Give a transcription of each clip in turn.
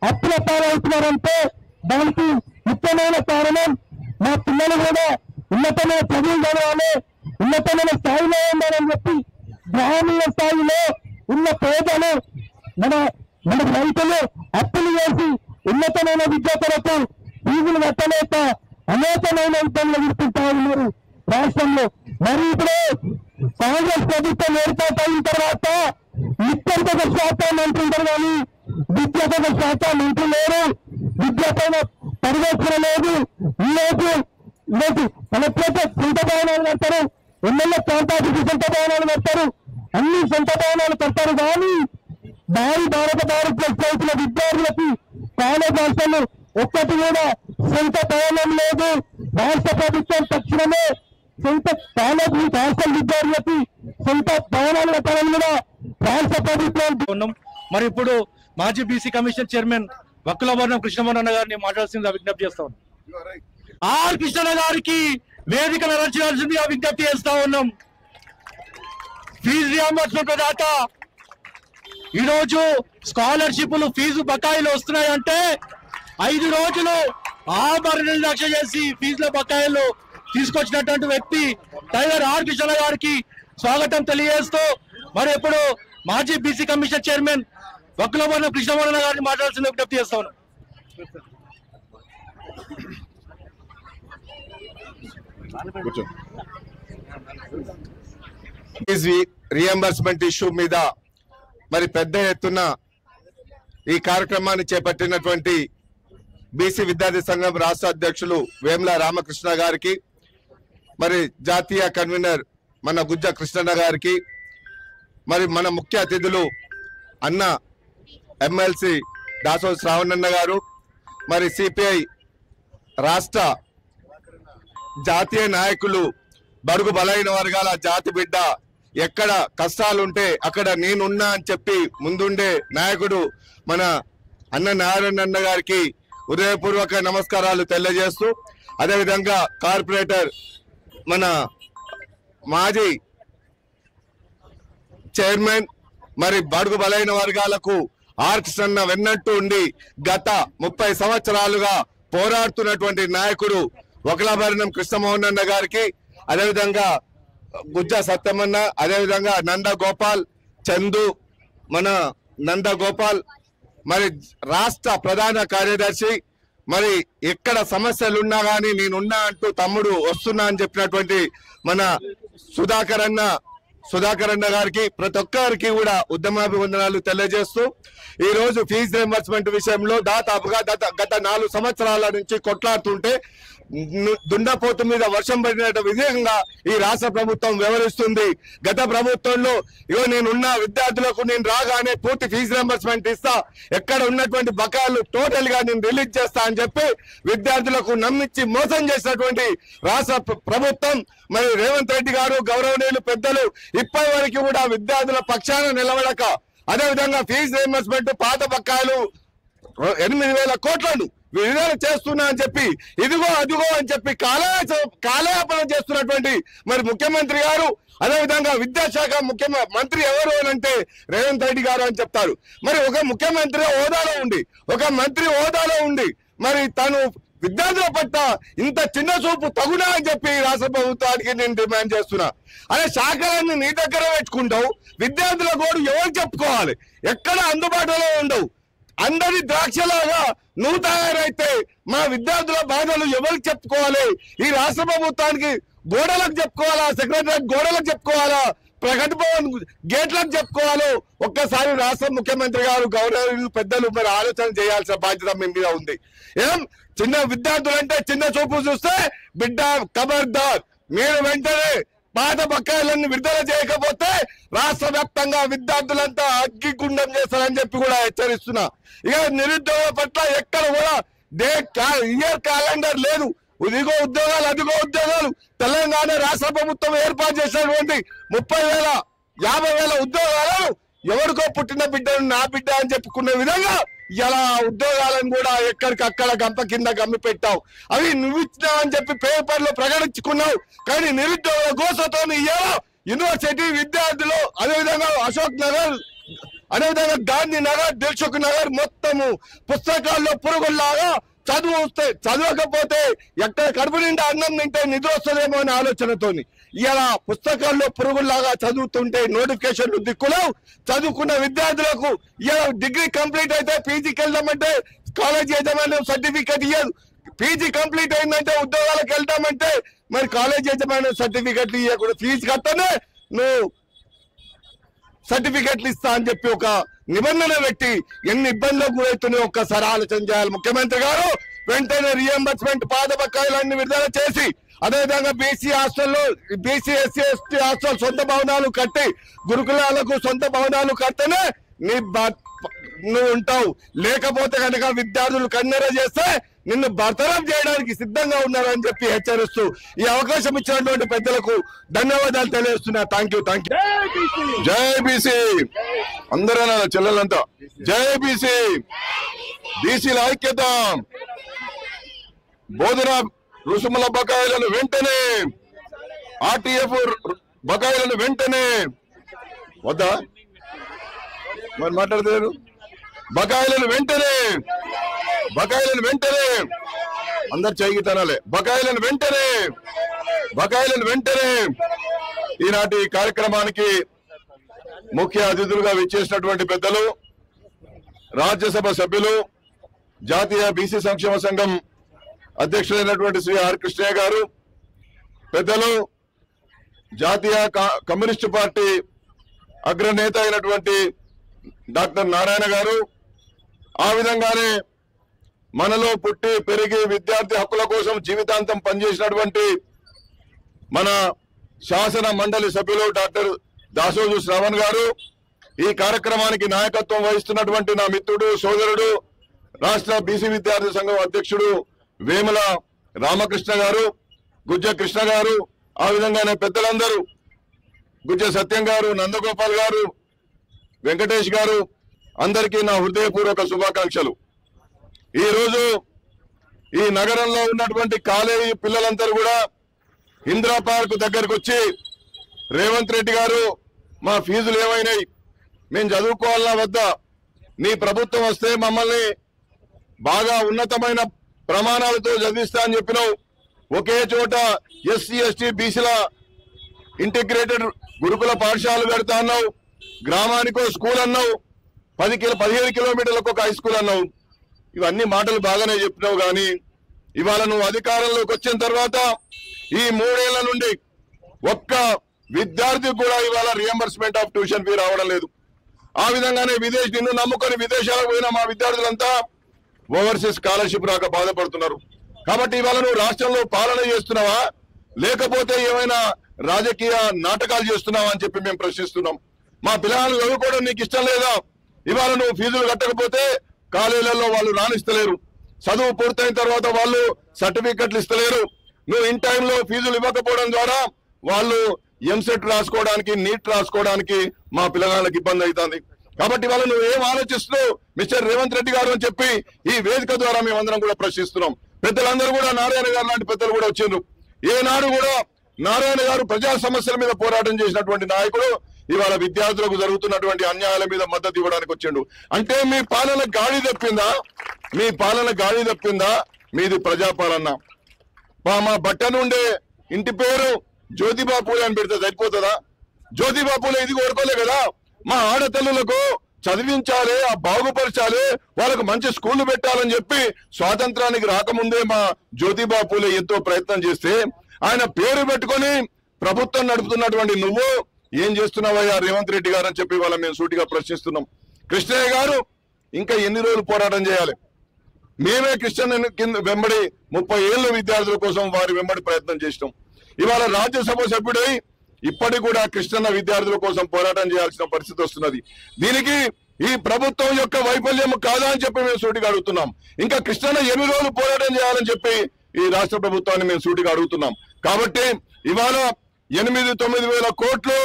అప్పుల పాలవుతున్నారంటే దానికి ముఖ్యమైన కారణం మా పిల్లలు కూడా ఉన్నతమైన చదువులు చదవాలి, ఉన్నతమైన స్థాయిలో ఉండాలని చెప్పి గ్రామీణ స్థాయిలో ఉన్న పేదలు మన రైతులు అప్పులు చేసి ఉన్నతమైన విద్య కొరకు ఫీజులు కట్టలేక అనేకమైన ఇబ్బందులు ఎదుర్కొంటా ఉన్నారు రాష్ట్రంలో. మరి ఇప్పుడు కాంగ్రెస్ ప్రభుత్వం ఏర్పాటైన తర్వాత విద్యార్థుల శాఖ మంత్రి ఉంటారు కానీ విద్యార్థుల శాఖ మంత్రి లేరు, విద్యాపైన పరిరక్షణ లేదు. ఈరోజు కలెక్టరేట్ సొంత భవనాలు కడతారు, ఎమ్మెల్యే ప్రాంతానికి సొంత భవనాలు కడతారు, అన్ని సొంత భవనాలు కడతారు. కానీ భారత రైతుల విద్యార్థులకి కాలేజ్ హాస్టల్ ఒక్కటి కూడా సొంత భవనం లేదు. రాష్ట్ర ప్రభుత్వం తక్షణమే సొంత కాలేజ్ హాస్టల్ విద్యార్థులకి సొంత భవనాలు కట్టాలని కూడా రాష్ట్ర ప్రభుత్వం. మరి ఇప్పుడు మాజీ బీసీ కమిషన్ చైర్మన్ వక్కులవర్ణం కృష్ణమోహన్ గారిని మాట్లాడాల్సిందిగా విజ్ఞప్తి చేస్తా ఉన్నాం. ఆర్ కృష్ణ గారికి వేదికను రచించాల్సిందిగా విజ్ఞప్తి చేస్తా ఉన్నాం. ఫీజు రియంబర్స్మెంట్ దాత ఈరోజు స్కాలర్షిప్లు ఫీజు బకాయిలు వస్తున్నాయంటే 5 రోజులు ఆభరణ నిర్లక్ష్యం చేసి ఫీజుల బకాయిలు తీసుకొచ్చినటువంటి వ్యక్తి టైగర్ ఆర్ కృష్ణ గారికి స్వాగతం తెలియజేస్తూ మరి ఇప్పుడు మాజీ బీసీ కమిషన్ చైర్మన్ వక్కులవర్ణం కృష్ణమోహన్ గారిని మాట్లాడాల్సిన విజ్ఞప్తి చేస్తా ఉన్నాం. రియంబర్స్మెంట్ ఇష్యూ మీద మరి పెద్ద ఎత్తున ఈ కార్యక్రమాన్ని చేపట్టినటువంటి బీసీ విద్యార్థి సంఘం రాష్ట్ర అధ్యక్షులు వేముల రామకృష్ణ గారికి, మరి జాతీయ కన్వీనర్ మన గుజ్జ కృష్ణన్న గారికి, మరి మన ముఖ్య అతిథులు అన్న ఎమ్మెల్సీ దాసో శ్రావణన్న గారు, మరి సిపిఐ రాష్ట్ర జాతీయ నాయకులు బడుగు బలైన వర్గాల జాతి బిడ్డ, ఎక్కడ కష్టాలుంటే అక్కడ నేనున్నా అని చెప్పి ముందుండే నాయకుడు మన అన్న నారాయణ గారికి హృదయపూర్వక నమస్కారాలు తెలియజేస్తూ, అదేవిధంగా కార్పొరేటర్ మన మాజీ చైర్మన్ మరి బడుగు బలైన వర్గాలకు ఆర్ కృష్ణ వెన్నట్టు ఉండి గత 30 సంవత్సరాలుగా పోరాడుతున్నటువంటి నాయకుడు వకలాభరణం కృష్ణమోహన్ అన్న గారికి, అదేవిధంగా గుజ్జ సత్యమన్న, అదేవిధంగా నందగోపాల్ చందు, మన నందగోపాల్, మరి రాష్ట్ర ప్రధాన కార్యదర్శి, మరి ఎక్కడ సమస్యలున్నా గానీ నేనున్నా అంటూ తమ్ముడు వస్తున్నా అని చెప్పినటువంటి మన సుధాకర్ అన్న గారికి, ప్రతి ఒక్కరికి కూడా ఉద్యమాభివందనాలు తెలియజేస్తూ ఈ రోజు ఫీజు రియంబర్స్మెంట్ విషయంలో దాదాపుగా గత 4 సంవత్సరాల నుంచి కొట్లాడుతుంటే దుండపోతు మీద వర్షం పడిన విధంగా ఈ రాష్ట్ర ప్రభుత్వం వ్యవహరిస్తుంది. గత ప్రభుత్వంలో నేనున్న విద్యార్థులకు నేను రాగానే పూర్తి ఫీజు రియంబర్స్మెంట్ ఇస్తా, ఎక్కడ ఉన్నటువంటి బకాయిలు టోటల్ గా నేను రిలీజ్ చేస్తా అని చెప్పి విద్యార్థులకు నమ్మించి మోసం చేసినటువంటి రాష్ట్ర ప్రభుత్వం, మరి రేవంత్ రెడ్డి గారు గౌరవనీయులు పెద్దలు ఇప్పటి వరకు కూడా విద్యార్థుల పక్షాన నిలబడక, అదేవిధంగా ఫీజు రియంబర్స్మెంట్ పాత బకాయిలు 8,000 కోట్లను విడుదల చేస్తున్నా అని చెప్పి ఇదిగో అదిగో అని చెప్పి కాలయాపన చేస్తున్నటువంటి మరి ముఖ్యమంత్రి గారు, అదేవిధంగా విద్యాశాఖ మంత్రి ఎవరు అని అంటే రేవంత్ రెడ్డి గారు అని చెప్తారు. మరి ఒక ముఖ్యమంత్రి హోదాలో ఉండి మరి తను విద్యార్థుల పట్ల ఇంత చిన్న చూపు తగునా అని చెప్పి రాష్ట్ర ప్రభుత్వానికి నేను డిమాండ్ చేస్తున్నా. అదే శాఖలన్నీ నీ దగ్గర పెట్టుకుంటావు, విద్యార్థుల గోడు ఎవరు చెప్పుకోవాలి? ఎక్కడ అందుబాటులో ఉండవు. అందరి ద్రాక్షలాగా నువ్వు తయారైతే మా విద్యార్థుల బాధలు ఎవరికి చెప్పుకోవాలి? ఈ రాష్ట్ర ప్రభుత్వానికి గోడలకు చెప్పుకోవాలా, సెక్రటరియట్ గోడలకు చెప్పుకోవాలా, ప్రగతి భవన్ గేట్లకు చెప్పుకోవాలో ఒక్కసారి రాష్ట్ర ముఖ్యమంత్రి గారు గౌరవ పెద్దలు మరి ఆలోచన చేయాల్సిన బాధ్యత మీ మీద ఉంది. చిన్న విద్యార్థులంటే చిన్న చూపు చూస్తే బిడ్డ ఖబర్దార్, మీరు వెంటనే పాత బకాయిలన్నీ విడుదల చేయకపోతే రాష్ట్ర వ్యాప్తంగా విద్యార్థులంతా అగ్గిగుండం చేస్తారని చెప్పి కూడా హెచ్చరిస్తున్నా. ఇక నిరుద్యోగ పట్ల ఎక్కడ కూడా ఇయర్ క్యాలెండర్ లేదు. ఇదిగో ఉద్యోగాలు అదిగో ఉద్యోగాలు. తెలంగాణ రాష్ట్ర ప్రభుత్వం ఏర్పాటు చేసినటువంటి 30,000 50,000 ఉద్యోగాలను ఎవరికో పుట్టిన బిడ్డను నా బిడ్డ అని చెప్పుకునే విధంగా ఇలా ఉద్యోగాలను కూడా ఎక్కడికక్కడ గంప కింద గమ్మి పెట్టావు. అవి నువ్వు ఇచ్చినావు అని చెప్పి పేపర్లో ప్రకటించుకున్నావు. కానీ నిరుద్యోగుల గోసతో యూనివర్సిటీ విద్యార్థులు, అదేవిధంగా అశోక్ నగర్, అదేవిధంగా గాంధీ నగర్, దిల్సుఖ్ నగర్ మొత్తము పుస్తకాల్లో పురుగుల్లాగా చదవకపోతే ఎక్కడ కడుపు నిండా అన్నం తింటే నిద్ర వస్తుందేమో అనే ఆలోచనతోని ఇలా పుస్తకాల్లో పురుగుల్లాగా చదువుతుంటే నోటిఫికేషన్లు దిక్కులేవు. చదువుకున్న విద్యార్థులకు ఇలా డిగ్రీ కంప్లీట్ అయితే పీజీకి వెళ్దామంటే కాలేజ్ యజమాన్యం సర్టిఫికేట్ ఇవ్వదు. పీజీ కంప్లీట్ అయిందంటే ఉద్యోగాలకు వెళ్తామంటే మరి కాలేజ్ యజమాన్యం సర్టిఫికేట్లు ఇవ్వకూడదు. ఫీజు కట్టనే నువ్వు సర్టిఫికెట్లు ఇస్తా అని చెప్పి ఒక నిబంధన పెట్టి ఎన్ని ఇబ్బందులకు గురవుతున్నాయో ఒక్కసారి ఆలోచన చేయాలి ముఖ్యమంత్రి గారు. వెంటనే రియంబర్స్మెంట్ పాత బకాయిలన్నీ విడుదల చేసి, అదేవిధంగా బీసీ హాస్టల్లో బీసీ ఎస్సీ ఎస్టీ హాస్టల్ సొంత భవనాలు కట్టి, గురుకులాలకు సొంత భవనాలు కడితేనే నువ్వు ఉంటావు. లేకపోతే కనుక విద్యార్థులు కన్నెర చేస్తే నిన్ను బర్తరఫ్ చేయడానికి సిద్ధంగా ఉన్నారని చెప్పి హెచ్చరిస్తూ ఈ అవకాశం ఇచ్చినటువంటి పెద్దలకు ధన్యవాదాలు తెలియజేస్తున్నా. Thank you. జై బీసీ. అందరూ చెల్లెలంతా జై బీసీ. బీసీల ఐక్యత. బోధన రుసుముల బకాయిలను వెంటనే, ఆర్టీఎఫ్ బకాయిలను వెంటనే వద్దా మరి మాట్లాడతారు. బకాయిలను వెంటనే అందరు చేయితనాలే. బకాయిలను వెంటనే ఈనాటి కార్యక్రమానికి ముఖ్య అతిథులుగా విచ్చేసినటువంటి పెద్దలు, రాజ్యసభ సభ్యులు, జాతీయ బీసీ సంక్షేమ సంఘం అధ్యక్షులైనటువంటి శ్రీ ఆర్ కృష్ణయ్య గారు, పెద్దలు జాతీయ కమ్యూనిస్టు పార్టీ అగ్రనేత అయినటువంటి డాక్టర్ నారాయణ గారు, ఆ విధంగానే మనలో పుట్టి పెరిగి విద్యార్థి హక్కుల కోసం జీవితాంతం పనిచేసినటువంటి మన శాసన మండలి సభ్యులు డాక్టర్ దాసోజు శ్రవణ్ గారు, ఈ కార్యక్రమానికి నాయకత్వం వహిస్తున్నటువంటి నా మిత్రుడు సోదరుడు రాష్ట్ర బీసీ విద్యార్థి సంఘం అధ్యక్షుడు వేముల రామకృష్ణ గారు, గుజ్జ కృష్ణ గారు, ఆ విధంగానే పెద్దలందరూ గుజ్జ సత్యం గారు, నందగోపాల్ గారు, వెంకటేష్ గారు, అందరికీ నా హృదయపూర్వక శుభాకాంక్షలు. ఈ రోజు ఈ నగరంలో ఉన్నటువంటి కాలేజీ పిల్లలందరూ కూడా ఇందిరా పార్క్ దగ్గరకు వచ్చి రేవంత్ రెడ్డి గారు మా ఫీజులు ఏమైనాయి, మేము చదువుకోవాలన్నా వద్దా, నీ ప్రభుత్వం వస్తే మమ్మల్ని బాగా ఉన్నతమైన ప్రమాణాలతో చదివిస్తా అని చెప్పినావు, ఒకే చోట ఎస్సీ ఎస్టీ బీసీల ఇంటిగ్రేటెడ్ గురుకుల పాఠశాలలు పెడతా అన్నావు, గ్రామానికో స్కూల్ అన్నావు, 15 కిలోమీటర్లకు ఒక హై స్కూల్ అన్నావు. ఇవన్నీ మాటలు బాగానే చెప్పినావు, కానీ ఇవాళ నువ్వు అధికారంలోకి వచ్చిన తర్వాత ఈ 3 ఏళ్ల నుండి ఒక్క విద్యార్థి కూడా ఇవాళ రియంబర్స్మెంట్ ఆఫ్ ట్యూషన్ ఫీ రావడం లేదు. ఆ విధంగానే నిన్ను నమ్ముకొని విదేశాలకు పోయిన మా విద్యార్థులంతా ఓవర్సీస్ స్కాలర్షిప్ రాక బాధపడుతున్నారు. కాబట్టి ఇవాళ నువ్వు రాష్ట్రంలో పాలన చేస్తున్నావా, లేకపోతే ఏమైనా రాజకీయ నాటకాలు చేస్తున్నావా అని చెప్పి మేము ప్రశ్నిస్తున్నాం. మా పిల్లలు చదువుకోవడం నీకు ఇష్టం లేదా? ఇవాళ నువ్వు ఫీజులు కట్టకపోతే కాలేజీలలో వాళ్ళు రాణిస్తలేరు, చదువు పూర్తయిన తర్వాత వాళ్ళు సర్టిఫికెట్లు ఇస్తలేరు. నువ్వు ఇన్ టైంలో ఫీజులు ఇవ్వకపోవడం ద్వారా వాళ్ళు ఎంసెట్ రాసుకోవడానికి, నీట్ రాసుకోవడానికి మా పిల్లగాళ్ళకి ఇబ్బంది అవుతుంది. కాబట్టి వాళ్ళు నువ్వు ఏం ఆలోచిస్తున్నావు మిస్టర్ రేవంత్ రెడ్డి గారు అని చెప్పి ఈ వేదిక ద్వారా మేమందరం కూడా ప్రశ్నిస్తున్నాం. పెద్దలందరూ కూడా నారాయణ గారు లాంటి పెద్దలు కూడా వచ్చిండ్రు. ఏనాడు కూడా నారాయణ గారు ప్రజా సమస్యల మీద పోరాటం చేసినటువంటి నాయకుడు ఇవాళ విద్యార్థులకు జరుగుతున్నటువంటి అన్యాయాల మీద మద్దతు ఇవ్వడానికి వచ్చిండు. అంటే మీ పాలన గాడి తప్పిందా? మీ పాలన గాడి తప్పిందా? మీది ప్రజాపాలన. మా బట్ట నుండే ఇంటి పేరు జ్యోతిబా పూలే అని పెడితే సరిపోతుందా? జ్యోతిబా పూలే ఇది కోరుకోలే కదా. మా ఆడతల్లులకు చదివించాలి, ఆ బాగుపరచాలి, వాళ్ళకు మంచి స్కూళ్లు పెట్టాలని చెప్పి స్వాతంత్రానికి రాకముందే మా జ్యోతిబా పూలే ఎంతో ప్రయత్నం చేస్తే ఆయన పేరు పెట్టుకొని ప్రభుత్వం నడుపుతున్నటువంటి నువ్వు ఏం చేస్తున్నావయ్యా రేవంత్ రెడ్డి గారు అని చెప్పి వాళ్ళ మేము సూటిగా ప్రశ్నిస్తున్నాం. కృష్ణయ్య గారు ఇంకా ఎన్ని రోజులు పోరాటం చేయాలి? మేమే కృష్ణ కింద వెంబడి 30 ఏళ్ళ విద్యార్థుల కోసం వారి వెంబడి ప్రయత్నం చేసినాం. ఇవాళ రాజ్యసభ సభ్యుడై ఇప్పటికి కూడా కృష్ణన్న విద్యార్థుల కోసం పోరాటం చేయాల్సిన పరిస్థితి వస్తున్నది. దీనికి ఈ ప్రభుత్వం యొక్క వైఫల్యం కాదా అని చెప్పి మేము సూటిగా అడుగుతున్నాం. ఇంకా కృష్ణన్న ఎన్ని రోజులు పోరాటం చేయాలని చెప్పి ఈ రాష్ట్ర ప్రభుత్వాన్ని మేము సూటిగా అడుగుతున్నాం. కాబట్టి ఇవాళ 8-9 వేల కోట్లు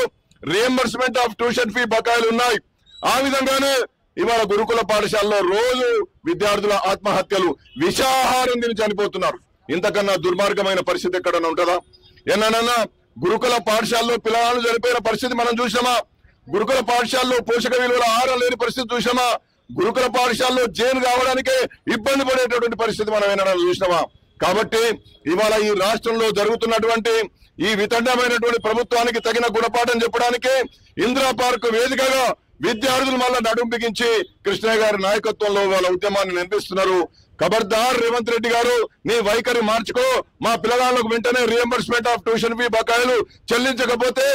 రియంబర్స్మెంట్ ఆఫ్ ట్యూషన్ ఫీ బకాయిలు ఉన్నాయి. ఆ విధంగానే ఇవాళ గురుకుల పాఠశాలలో రోజు విద్యార్థుల ఆత్మహత్యలు, విషాహారం తిని చనిపోతున్నారు. ఇంతకన్నా దుర్మార్గమైన పరిస్థితి ఎక్కడన్నా ఉంటుందా? ఏమన్నా గురుకుల పాఠశాలలో పిల్లలను చనిపోయిన పరిస్థితి మనం చూసామా? గురుకుల పాఠశాలలో పోషక విలువల ఆహారం లేని పరిస్థితి చూసామా? గురుకుల పాఠశాలలో జైలు కావడానికే ఇబ్బంది పడేటటువంటి పరిస్థితి మనం ఏమైనా చూసినామా? కాబట్టి ఇవాళ ఈ రాష్ట్రంలో జరుగుతున్నటువంటి ఈ వితండమైనటువంటి ప్రభుత్వానికి తగిన గుణపాఠం చెప్పడానికి ఇందిరా పార్క్ వేదికగా విద్యార్థులు మళ్ళా నడుం బిగించి కృష్ణయ్య గారి నాయకత్వంలో వాళ్ళ ఉద్యమాన్ని నిర్మిస్తున్నారు. ఖబర్దార్ రేవంత్ రెడ్డి గారు, నీ వైఖరి మార్చుకో. మా పిల్లలకు వెంటనే రియంబర్స్మెంట్ ఆఫ్ ట్యూషన్ ఫీ బకాయిలు చెల్లించకపోతే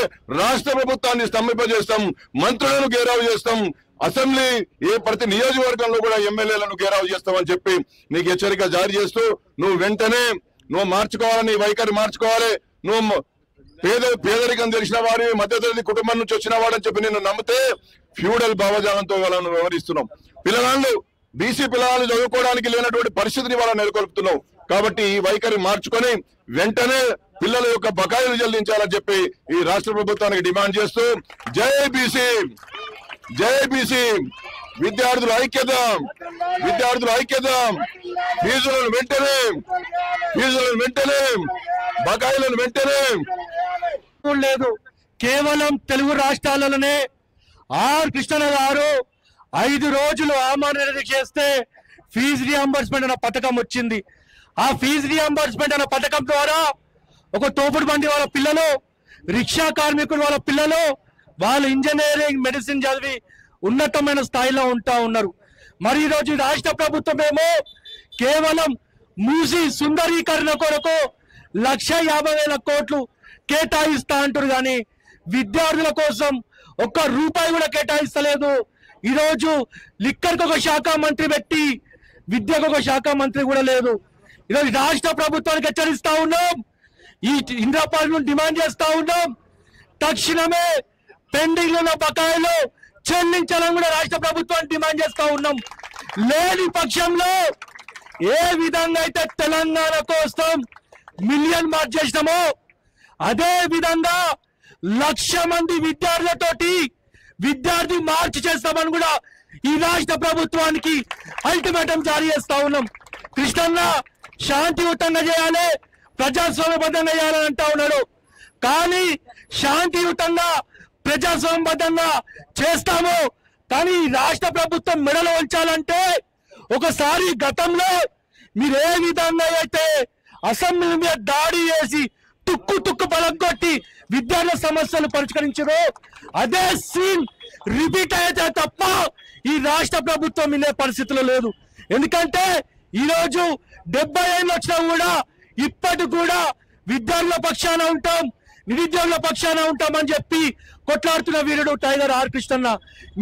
రాష్ట్ర ప్రభుత్వాన్ని స్తంభింపజేస్తాం, మంత్రులను గేరావు చేస్తాం, అసెంబ్లీ ప్రతి నియోజకవర్గంలో కూడా ఎమ్మెల్యేలను గేరావు చేస్తామని చెప్పి నీకు హెచ్చరిక జారీ చేస్తూ నువ్వు మార్చుకోవాలి, నీ వైఖరి మార్చుకోవాలి. నువ్వు పేదరికం తెలిసిన వారి మధ్యతరగతి కుటుంబం నుంచి వచ్చిన వాడని చెప్పి నిన్ను నమ్మితే ఫ్యూడల్ భావజాలంతో వాళ్ళను వ్యవహరిస్తున్నాం. పిల్లగాళ్ళు బీసీ పిల్లలు చదువుకోవడానికి లేనటువంటి పరిస్థితిని వాళ్ళని నెలకొల్పుతున్నావు. కాబట్టి ఈ వైఖరి మార్చుకొని వెంటనే పిల్లల యొక్క బకాయిలు చెల్లించాలని చెప్పి ఈ రాష్ట్ర ప్రభుత్వానికి డిమాండ్ చేస్తూ జై బీసీ, జై బీసీ, విద్యార్థుల ఐక్యత, విద్యార్థుల ఐక్యత, ఫీజులను వెంటనే బకాయిలను వెంటనే లేదు. కేవలం తెలుగు రాష్ట్రాలలోనే ఆర్ కృష్ణన్న గారు 5 రోజులు ఆమరణ చేస్తే ఫీజు రియంబర్స్మెంట్ అనే పథకం వచ్చింది. ఆ ఫీజు రియంబర్స్మెంట్ అనే పథకం ద్వారా ఒక తోపుడు బండి వాళ్ళ పిల్లలు, రిక్షా కార్మికులు వాళ్ళ పిల్లలు, వాళ్ళు ఇంజనీరింగ్, మెడిసిన్ చదివి ఉన్నతమైన స్థాయిలో ఉన్నారు. మరి ఈరోజు రాష్ట్ర ప్రభుత్వం ఏమో కేవలం మూసి సుందరీకరణ కొరకు 1,50,000 కోట్లు కేటాయిస్తా అంటారు, కానీ విద్యార్థుల కోసం ఒక్క రూపాయి కూడా కేటాయిస్తలేదు. ఈరోజు లిక్కర్కి ఒక శాఖ మంత్రి పెట్టి విద్యకు ఒక శాఖ మంత్రి కూడా లేదు. ఈరోజు రాష్ట్ర ప్రభుత్వానికి హెచ్చరిస్తా ఉన్నాం, ఈ ఇందిరా పార్క్ డిమాండ్ చేస్తా ఉన్నాం, తక్షణమే పెండింగ్ ఉన్న బకాయిలు చెల్లించాలని కూడా రాష్ట్ర ప్రభుత్వాన్ని డిమాండ్ చేస్తా ఉన్నాం. లేని పక్షంలో ఏ విధంగా అయితే తెలంగాణ కోసం మిలియన్ మార్చ్ చేసినామో అదే విధంగా 1,00,000 మంది విద్యార్థులతోటి విద్యార్థి మార్చ్ చేస్తామని కూడా ఈ రాష్ట్ర ప్రభుత్వానికి అల్టిమేటం జారీ చేస్తా ఉన్నాం. కృష్ణన్న శాంతియుతంగా చేయాలి, ప్రజాస్వామ్యబద్ధంగా చేయాలని అంటా ఉన్నాడు. కానీ శాంతియుతంగా ప్రజాస్వామ్యబద్ధంగా చేస్తాము, కానీ రాష్ట్ర ప్రభుత్వం మెడలు ఉంచాలంటే ఒకసారి గతంలో మీరు ఏ విధంగా అయితే అసెంబ్లీ మీద దాడి చేసి తుక్కు పలగొట్టి విద్యార్థుల సమస్యలు పరిష్కరించారు, అదే సీన్ రిపీట్ అయితే తప్ప ఈ రాష్ట్ర ప్రభుత్వం వినే పరిస్థితిలో లేదు. ఎందుకంటే ఈరోజు 70 ఏళ్ళు వచ్చినా కూడా ఇప్పటికి కూడా విద్యార్థుల పక్షాన ఉంటాం, నిరుద్యోగుల పక్షాన ఉంటామని చెప్పి కొట్లాడుతున్న వీరుడు టైగర్ ఆర్ కృష్ణన్న.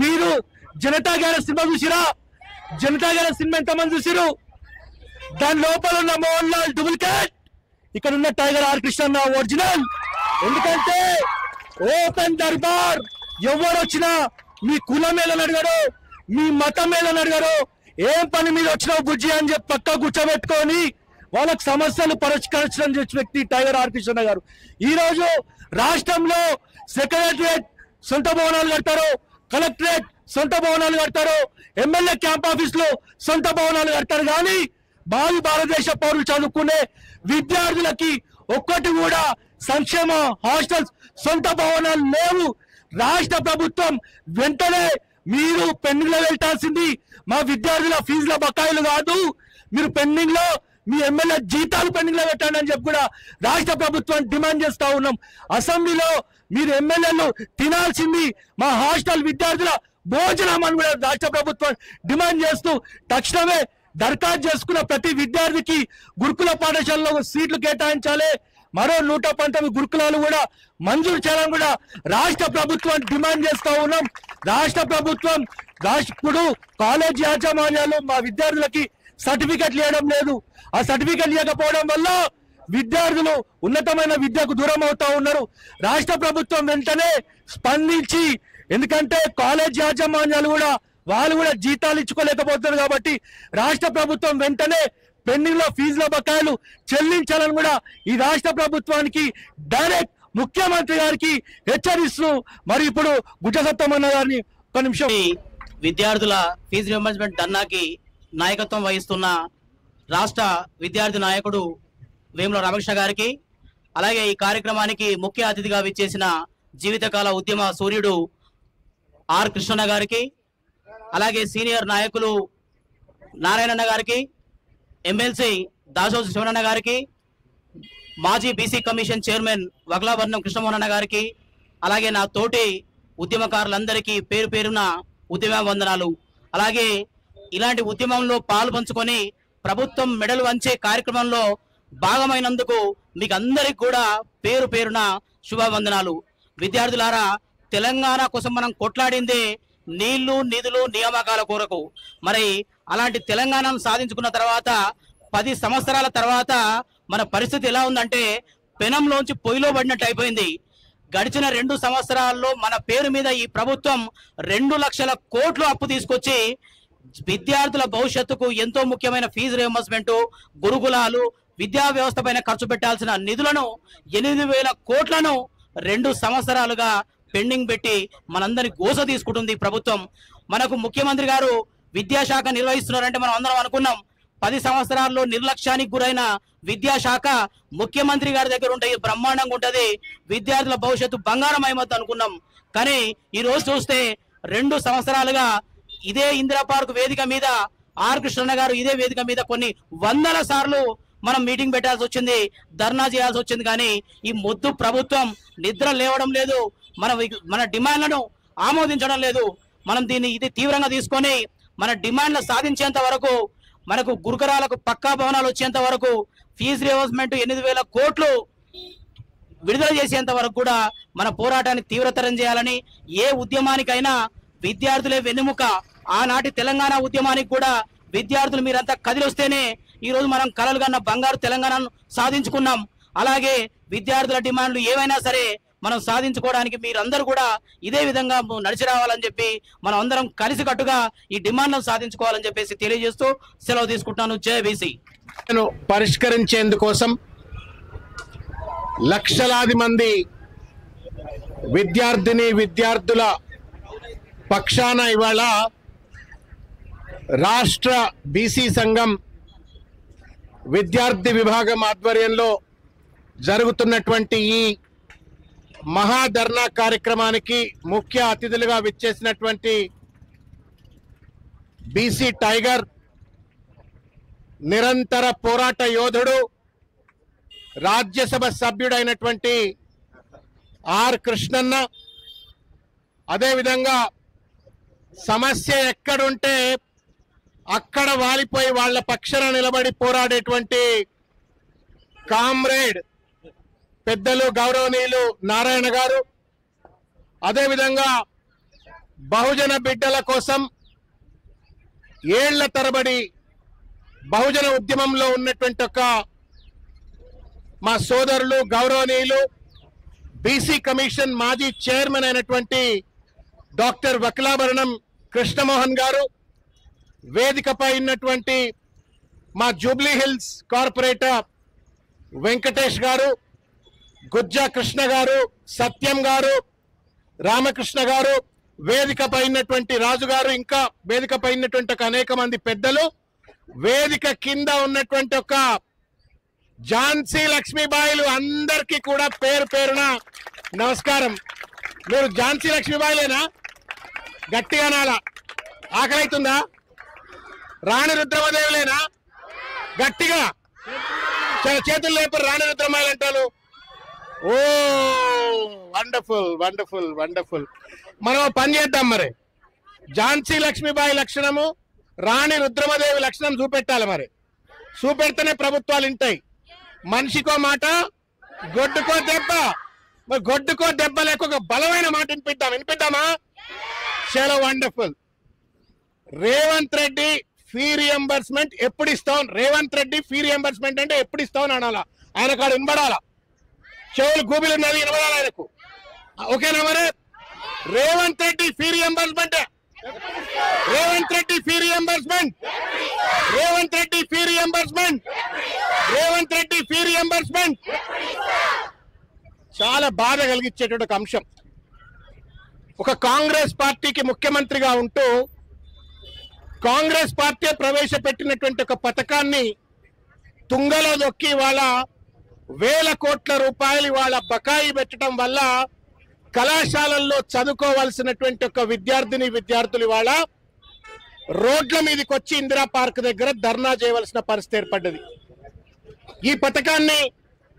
మీరు జనతా గ్యారేజ్ సినిమా చూసిరా? జనతా గ్యారేజ్ సినిమా ఎంతమంది చూసిరు? దాని లోపల ఉన్న మోహన్ లాల్ డూప్లికేట్, ఇక్కడ ఉన్న టైగర్ ఆర్ కృష్ణన్న ఒరిజినల్. ఎందుకంటే ఓపెన్ దర్బార్ ఎవరు వచ్చినా మీ కులం మీద అడిగారు, మీ మతం మీద అడిగారు, ఏం పని మీద వచ్చినావు బుజ్జి అని చెప్పి పక్క కూర్చోబెట్టుకొని వాళ్ళకి సమస్యలు పరిష్కరించడం చేసిన వ్యక్తి టైగర్ ఆర్ కృష్ణ గారు. ఈ రోజు రాష్ట్రంలో సెక్రటరియట్ సొంత భవనాలు కడతారు, కలెక్టరేట్ సొంత భవనాలు కడతారు, ఎమ్మెల్యే క్యాంప్ ఆఫీస్ లో సొంత భవనాలు కడతారు. కానీ భావి భారతదేశ పౌరులు చదువుకునే విద్యార్థులకి ఒక్కటి కూడా సంక్షేమ హాస్టల్స్ సొంత భవనాలు లేవు. రాష్ట్ర ప్రభుత్వం వెంటనే మీరు పెండింగ్ లో పెట్టాల్సింది మా విద్యార్థుల ఫీజుల బకాయిలు కాదు, మీరు పెండింగ్ లో మీ ఎమ్మెల్యే జీతాలు పెండింగ్ లో పెట్టండి అని చెప్పి కూడా రాష్ట్ర ప్రభుత్వం డిమాండ్ చేస్తా ఉన్నాం. అసెంబ్లీలో మీరు ఎమ్మెల్యేలు తినాల్సింది మా హాస్టల్ విద్యార్థుల భోజనం అని కూడా రాష్ట్ర ప్రభుత్వం డిమాండ్ చేస్తూ తక్షణమే దరఖాస్తు చేసుకున్న ప్రతి విద్యార్థికి గురుకుల పాఠశాలలో సీట్లు కేటాయించాలి. మరో 119 గురుకులాలు కూడా మంజూరు చేయాలని కూడా రాష్ట్ర ప్రభుత్వం డిమాండ్ చేస్తా ఉన్నాం. రాష్ట్ర ప్రభుత్వం ఇప్పుడు కాలేజ్ యాజమాన్యాలు మా విద్యార్థులకి సర్టిఫికెట్లు ఇవ్వడం లేదు. ఆ సర్టిఫికెట్ ఇవ్వకపోవడం వల్ల విద్యార్థులు ఉన్నతమైన విద్యకు దూరం అవుతా ఉన్నారు. రాష్ట్ర ప్రభుత్వం వెంటనే స్పందించి, ఎందుకంటే కాలేజ్ యాజమాన్యాలు కూడా వాళ్ళు కూడా జీతాలు ఇచ్చుకోలేకపోతున్నారు కాబట్టి రాష్ట్ర ప్రభుత్వం వెంటనే పెండింగ్ లో ఫీజుల బకాయిలు చెల్లించాలని కూడా ఈ రాష్ట్ర ప్రభుత్వానికి డైరెక్ట్ ముఖ్యమంత్రి గారికి హెచ్చరిస్తూ, మరి ఇప్పుడు గుజసత్తమన్న గారిని ఒక నిమిషం. విద్యార్థుల ఫీజు రియంబర్స్మెంట్ ధర్నాకి నాయకత్వం వహిస్తున్న రాష్ట్ర విద్యార్థి నాయకుడు వేముల రామకృష్ణ గారికి, అలాగే ఈ కార్యక్రమానికి ముఖ్య అతిథిగా విచ్చేసిన జీవితకాల ఉద్యమ సూర్యుడు ఆర్ కృష్ణన్న గారికి, అలాగే సీనియర్ నాయకులు నారాయణన్న గారికి, ఎమ్మెల్సీ దాసోజు శివనన్న గారికి, మాజీ బీసీ కమిషన్ చైర్మన్ వగలావర్ణం కృష్ణమోహన్ గారికి, అలాగే నా తోటి ఉద్యమకారులందరికీ పేరు పేరున ఉద్యమ వందనాలు. అలాగే ఇలాంటి ఉద్యమంలో పాలు పంచుకొని ప్రభుత్వం మెడలు వంచే కార్యక్రమంలో భాగమైనందుకు మీకు అందరికి కూడా పేరు పేరున శుభవందనాలు. విద్యార్థులారా, తెలంగాణ కోసం మనం కొట్లాడిందే నీళ్లు నిధులు నియామకాల కొరకు. మరి అలాంటి తెలంగాణను సాధించుకున్న తర్వాత 10 సంవత్సరాల తర్వాత మన పరిస్థితి ఎలా ఉందంటే పెనంలోంచి పొయ్యిలో పడినట్టు అయిపోయింది. గడిచిన 2 సంవత్సరాల్లో మన పేరు మీద ఈ ప్రభుత్వం 2 లక్షల కోట్లు అప్పు తీసుకొచ్చి విద్యార్థుల భవిష్యత్తుకు ఎంతో ముఖ్యమైన ఫీజు రియంబర్స్మెంట్, గురుకులాలు, విద్యా వ్యవస్థ పైన ఖర్చు పెట్టాల్సిన నిధులను 8,000 కోట్లను 2 సంవత్సరాలుగా పెండింగ్ పెట్టి మనందరి గోస తీసుకుంటుంది ప్రభుత్వం. మనకు ముఖ్యమంత్రి గారు విద్యాశాఖ నిర్వహిస్తున్నారంటే మనం అందరం అనుకున్నాం 10 సంవత్సరాల్లో నిర్లక్ష్యానికి గురైన విద్యాశాఖ ముఖ్యమంత్రి గారి దగ్గర ఉంటాయి, బ్రహ్మాండంగా ఉంటది, విద్యార్థుల భవిష్యత్తు బంగారం అయిపోద్ది అనుకున్నాం. కానీ ఈ రోజు చూస్తే 2 సంవత్సరాలుగా ఇదే ఇందిరా పార్క్ వేదిక మీద ఆర్ కృష్ణ గారు ఇదే వేదిక మీద కొన్ని వందల సార్లు మనం మీటింగ్ పెట్టాల్సి వచ్చింది, ధర్నా చేయాల్సి వచ్చింది. కానీ ఈ మొద్దు ప్రభుత్వం నిద్ర లేవడం లేదు, మన డిమాండ్లను ఆమోదించడం లేదు. మనం ఇది తీవ్రంగా తీసుకొని మన డిమాండ్లు సాధించేంత వరకు, మనకు గురుకులాలకు పక్కా భవనాలు వచ్చేంత వరకు, ఫీజు రియంబర్స్మెంట్ 8,000 కోట్లు విడుదల చేసేంత వరకు కూడా మన పోరాటాన్ని తీవ్రతరం చేయాలని, ఏ ఉద్యమానికైనా విద్యార్థులే వెన్నెముక. ఆనాటి తెలంగాణ ఉద్యమానికి కూడా విద్యార్థులు మీరంతా కదిలొస్తేనే ఈరోజు మనం కలలు కన్న బంగారు తెలంగాణను సాధించుకున్నాం. అలాగే విద్యార్థుల డిమాండ్లు ఏవైనా సరే మనం సాధించుకోవడానికి మీరందరూ కూడా ఇదే విధంగా నడిచి రావాలని చెప్పి మనం అందరం కలిసికట్టుగా ఈ డిమాండ్లను సాధించుకోవాలని చెప్పేసి తెలియజేస్తూ సెలవు తీసుకుంటున్నాను. జై బీసీ. పరిష్కరించేందుకోసం లక్షలాది మంది విద్యార్థుల పక్షాన ఇవాళ రాష్ట్ర బీసీ సంఘం విద్యార్థి విభాగం ఆధ్వర్యంలో జరుగుతున్నటువంటి ఈ మహాధర్నా కార్యక్రమానికి ముఖ్య అతిథులుగా విచ్చేసినటువంటి బీసీ టైగర్, నిరంతర పోరాట యోధుడు, రాజ్యసభ సభ్యుడైనటువంటి ఆర్ కృష్ణన్న, అదేవిధంగా సమస్య ఎక్కడుంటే అక్కడ వాలిపోయి వాళ్ళ పక్షాన నిలబడి పోరాడేటువంటి కామ్రేడ్ పెద్దలు గౌరవనీయులు నారాయణ గారు, అదేవిధంగా బహుజన బిడ్డల కోసం ఏళ్ల తరబడి బహుజన ఉద్యమంలో ఉన్నటువంటి ఒక మా సోదరులు గౌరవనీయులు బీసీ కమిషన్ మాజీ చైర్మన్ అయినటువంటి డాక్టర్ వక్లాభరణం కృష్ణమోహన్ గారు, వేదికపై ఉన్నటువంటి మా జూబ్లీ హిల్స్ కార్పొరేటర్ వెంకటేష్ గారు, గుజ్జా కృష్ణ గారు, సత్యం గారు, రామకృష్ణ గారు, వేదికపై ఉన్నటువంటి రాజు గారు, ఇంకా వేదికపై ఉన్నటువంటి ఒక అనేక మంది పెద్దలు, వేదిక కింద ఉన్నటువంటి ఒక ఝాన్సీ లక్ష్మీబాయిలు అందరికీ కూడా పేరు పేరున నమస్కారం. మీరు ఝాన్సీ లక్ష్మీబాయిలేనా? గట్టిగా నాలా ఆకలైతుందా? రాణి రుద్రమదేవులేనా? గట్టిగా చేతులు లేపరు. రాణి రుద్రమాయిలు అంటారు. ఓ వండర్ఫుల్ వండర్ఫుల్ వండర్ఫుల్. మనం పని చేద్దాం. మరి ఝాన్సీ లక్ష్మీబాయి లక్షణము, రాణి రుద్రమదేవి లక్షణం చూపెట్టాలి. మరి చూపెడితేనే ప్రభుత్వాలు ఉంటాయి. మనిషికో మాట, గొడ్డుకో దెబ్బ. మరి గొడ్డుకో దెబ్బ లేక ఒక బలమైన మాట వినిపిద్దామా? చాలా wonderful. Revanth Reddy fee reimbursement ఎప్పుడు ఇస్తాం? రేవంత్ రెడ్డి ఫీ రియంబర్స్మెంట్ అంటే ఎప్పుడు ఇస్తాం అని అనాలా? ఆయన కాడ వినబడాలా? చెవులు గూబిలు ఉన్నది, వినబడాలి ఆయనకు. ఓకేనా? మరి Revanth Reddy fee reimbursement, Revanth Reddy fee reimbursement, Revanth Reddy fee reimbursement, Revanth Reddy fee reimbursement. చాలా బాధ కలిగించేటువంటి ఒక అంశం. ఒక కాంగ్రెస్ పార్టీకి ముఖ్యమంత్రిగా ఉంటూ కాంగ్రెస్ పార్టీ ప్రవేశపెట్టినటువంటి ఒక పథకాన్ని తుంగలో దొక్కి వాళ్ళ వేల కోట్ల రూపాయలు వాళ్ళ బకాయి పెట్టడం వల్ల కళాశాలల్లో చదువుకోవాల్సినటువంటి ఒక విద్యార్థులు వాళ్ళ రోడ్ల మీదకి వచ్చి ఇందిరా పార్క్ దగ్గర ధర్నా చేయవలసిన పరిస్థితి ఏర్పడ్డది. ఈ పథకాన్ని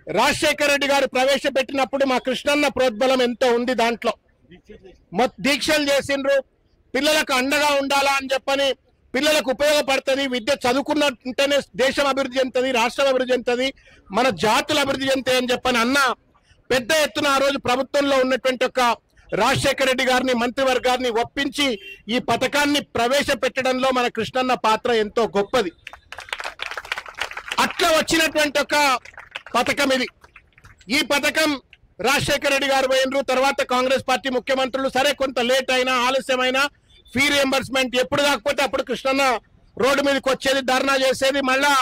రాజశేఖర రెడ్డి గారు ప్రవేశపెట్టినప్పుడు మా కృష్ణన్న ప్రోద్బలం ఎంతో ఉంది. దాంట్లో దీక్షలు చేసిండ్రు. పిల్లలకు అండగా ఉండాలా అని చెప్పని, పిల్లలకు ఉపయోగపడుతుంది, విద్య చదువుకున్నట్టుంటేనే దేశం అభివృద్ధి చెందుతుంది, రాష్ట్రం అభివృద్ధి చెందుతుంది, మన జాతులు అభివృద్ధి చెందుతాయి అని చెప్పని అన్న పెద్ద ఎత్తున ఆ రోజు ప్రభుత్వంలో ఉన్నటువంటి ఒక రాజశేఖర రెడ్డి గారిని, మంత్రివర్గాన్ని ఒప్పించి ఈ పథకాన్ని ప్రవేశపెట్టడంలో మన కృష్ణన్న పాత్ర ఎంతో గొప్పది. అట్లా వచ్చినటువంటి ఒక పథకం ఇది. ఈ పథకం రాజశేఖర రెడ్డి గారు పోయినరు, తర్వాత కాంగ్రెస్ పార్టీ ముఖ్యమంత్రులు, సరే కొంత లేట్ అయినా ఆలస్యమైనా ఫీ రియంబర్స్మెంట్ ఎప్పుడు కాకపోతే అప్పుడు కృష్ణన్న రోడ్డు మీదకి వచ్చేది, ధర్నా చేసేది, మళ్ళా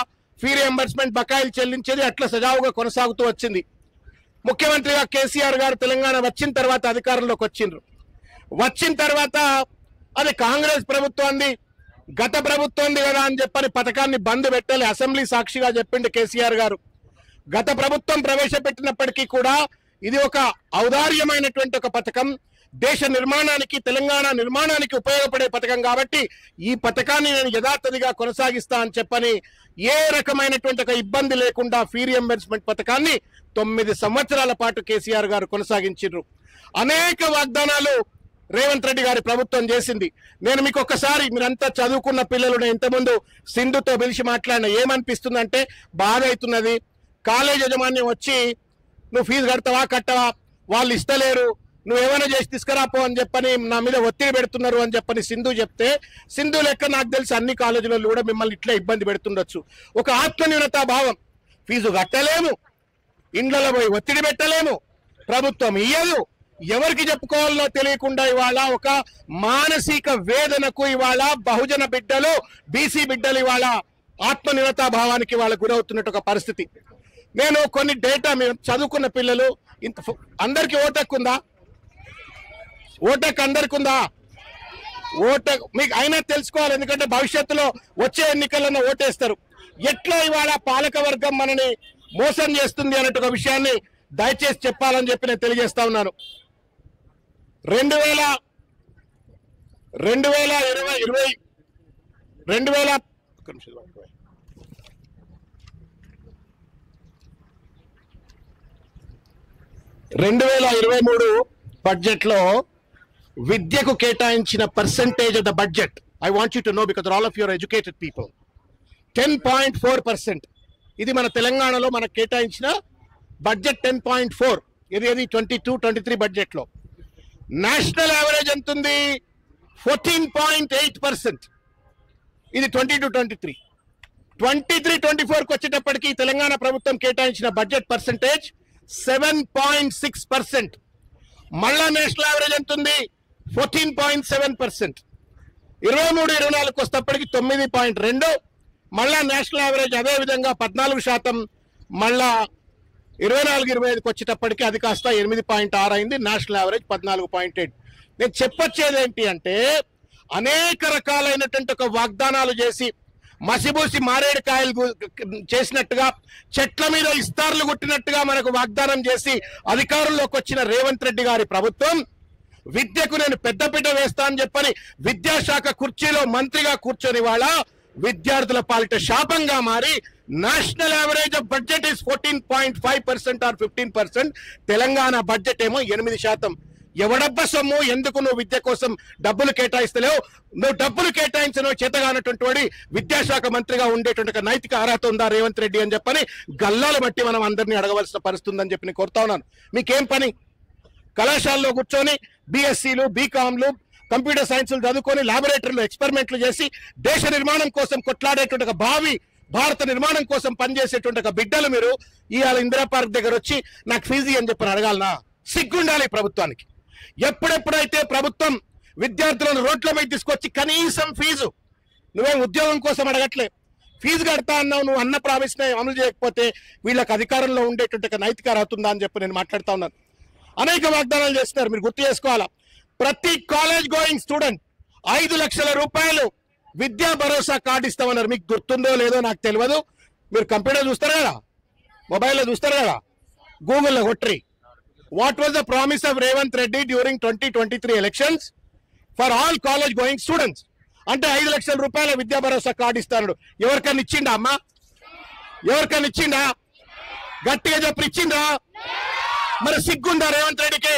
ఫీ రియంబర్స్మెంట్ బకాయిలు చెల్లించేది. అట్లా సజావుగా కొనసాగుతూ వచ్చింది. ముఖ్యమంత్రిగా కేసీఆర్ గారు తెలంగాణ వచ్చిన తర్వాత అధికారంలోకి వచ్చిన తర్వాత అది కాంగ్రెస్ ప్రభుత్వంది, గత ప్రభుత్వంది కదా అని చెప్పని పథకాన్ని బంద్ పెట్టాలి. అసెంబ్లీ సాక్షిగా చెప్పిండు కేసీఆర్ గారు. గత ప్రభుత్వం ప్రవేశపెట్టినప్పటికీ కూడా ఇది ఒక ఔదార్యమైనటువంటి ఒక పథకం, దేశ నిర్మాణానికి, తెలంగాణ నిర్మాణానికి ఉపయోగపడే పథకం కాబట్టి ఈ పథకాన్ని నేను యథాతథిగా కొనసాగిస్తా అని చెప్పని ఏ రకమైనటువంటి ఒక ఇబ్బంది లేకుండా ఫీ రియంబర్స్మెంట్ పథకాన్ని 9 సంవత్సరాల పాటు కేసీఆర్ గారు కొనసాగించారు. అనేక వాగ్దానాలు రేవంత్ రెడ్డి గారి ప్రభుత్వం చేసింది. నేను మీకు ఒక్కసారి, మీరంతా చదువుకున్న పిల్లలు, నేను ఇంతకుముందు సింధుతో పిలిచి మాట్లాడిన, ఏమనిపిస్తుందంటే బాధ అవుతున్నది. కాలేజ్ యజమాన్యం వచ్చి నువ్వు ఫీజు కట్టవా, వాళ్ళు ఇస్తలేరు, నువ్వేమైనా చేసి తీసుకురాపో అని చెప్పని నా మీద ఒత్తిడి పెడుతున్నారు అని చెప్పని సింధు చెప్తే, సింధు లెక్క నాకు తెలిసి అన్ని కాలేజీలలో కూడా మిమ్మల్ని ఇట్లా ఇబ్బంది పెడుతుండొచ్చు. ఒక ఆత్మన్యూనతా భావం, ఫీజు కట్టలేము, ఇండ్లలో పోయి ఒత్తిడి పెట్టలేము, ప్రభుత్వం ఇయ్యదు, ఎవరికి చెప్పుకోవాలో తెలియకుండా ఇవాళ ఒక మానసిక వేదనకు ఇవాళ బహుజన బిడ్డలు, బీసీ బిడ్డలు ఇవాళ ఆత్మన్యూనతా భావానికి వాళ్ళ గురవుతున్నట్టు ఒక పరిస్థితి. నేను కొన్ని డేటా, మీరు చదువుకున్న పిల్లలు, అందరికి ఓటెక్కు ఉందా? ఓటెక్ అందరికి ఉందా? ఓటెక్ మీకు అయినా తెలుసుకోవాలి, ఎందుకంటే భవిష్యత్తులో వచ్చే ఎన్నికల్లో ఓటేస్తారు. ఎట్లా ఇవాళ పాలక వర్గం మనని మోసం చేస్తుంది అన్నట్టు ఒక విషయాన్ని దయచేసి చెప్పాలని చెప్పి నేను తెలియజేస్తా ఉన్నాను. 2020 2023 బడ్జెట్ లో విద్యకు కేటాయించిన percentage of the budget, I want you to know because all of your educated people, 10.4%. ఇది మన తెలంగాణలో మనకు కేటాయించిన బడ్జెట్ 10.4. ఇది 22-23 బడ్జెట్ లో. నేషనల్ యావరేజ్ ఎంత ఉంది? 14.8%. ఇది 22-23. 23-24 వచ్చేటప్పటికి తెలంగాణ ప్రభుత్వం కేటాయించిన బడ్జెట్ పర్సెంటేజ్ 7.6%. మళ్ళా నేషనల్ యావరేజ్ ఎంత ఉంది? 14.7%. 23-24 వచ్చేటప్పటికి 9.2. మళ్ళా నేషనల్ యావరేజ్ అదే విధంగా 14%. మళ్ళా 24-25 వచ్చేటప్పటికి అది కాస్త 8.6 అయింది. National average 14.8. నేను చెప్పొచ్చేది ఏంటి అంటే, అనేక రకాలైనటువంటి ఒక వాగ్దానాలు చేసి మసిబూసి మారేడుకాయలు చేసినట్టుగా, చెట్ల మీద ఇస్తార్లు కొట్టినట్టుగా మనకు వాగ్దానం చేసి అధికారంలోకి వచ్చిన రేవంత్ రెడ్డి గారి ప్రభుత్వం విద్యకు నేను పెద్దపీట వేస్తా అని చెప్పని విద్యాశాఖ కుర్చీలో మంత్రిగా కూర్చొని వాళ్ళ విద్యార్థుల పాలిట శాపంగా మారి national average of budget is 14.5% or 15%. Telangana budget ఏమో 8%. ఎవడబ్బ సొమ్ము? ఎందుకు నువ్వు విద్య కోసం డబ్బులు కేటాయిస్తలేవు? నువ్వు డబ్బులు కేటాయించిన చేతగానటువంటి వాడి విద్యాశాఖ మంత్రిగా ఉండేటువంటి నైతిక అర్హత ఉందా రేవంత్ రెడ్డి అని చెప్పని గల్లాలు బట్టి మనం అందరినీ అడగవలసిన పరిస్థితి ఉందని చెప్పి నేను కోరుతా ఉన్నాను. మీకేం పని? కళాశాలలో కూర్చొని బీఎస్సీలు, బీకామ్లు, కంప్యూటర్ సైన్స్లు చదువుకొని ల్యాబొరేటరీలో ఎక్స్పెరిమెంట్లు చేసి దేశ నిర్మాణం కోసం కొట్లాడేటువంటి భావి భారత నిర్మాణం కోసం పనిచేసేటువంటి బిడ్డలు మీరు ఇవాళ ఇందిరా పార్క్ దగ్గర వచ్చి నాకు ఫీజు అని చెప్పని అడగాలనా? సిగ్గుండాలి ప్రభుత్వానికి. ఎప్పుడెప్పుడైతే ప్రభుత్వం విద్యార్థులను రోడ్ల మీద తీసుకొచ్చి కనీసం ఫీజు, నువ్వేం ఉద్యోగం కోసం అడగట్లే, ఫీజు కడతా అన్నావు, నువ్వు అన్న ప్రామిస్ అమలు చేయకపోతే వీళ్ళకి అధికారంలో ఉండేటువంటి నైతిక అర్హత ఉందా అని చెప్పి నేను మాట్లాడుతా ఉన్నాను. అనేక వాగ్దానాలు చేస్తున్నారు, మీరు గుర్తు చేసుకోవాలా. ప్రతి కాలేజ్ గోయింగ్ స్టూడెంట్ 5 లక్షల రూపాయలు విద్యా భరోసా కార్డు ఇస్తామన్నారు. మీకు గుర్తుందో లేదో నాకు తెలియదు. మీరు కంప్యూటర్ చూస్తారు కదా, మొబైల్లో చూస్తారు కదా, గూగుల్లో కొట్రి. What was the promise of Revanth Reddy during 2023 elections for all college going students? అంటే 5 లక్షల రూపాయల విద్యా భరోసా కార్డు ఇస్తాడు. ఎవరికన్నా ఇచ్చిండా అమ్మా? ఎవరికన్నా ఇచ్చిండా? గట్టిగా చెప్పి ఇచ్చిందా? మరి సిగ్గుందా రేవంత్ రెడ్డికి?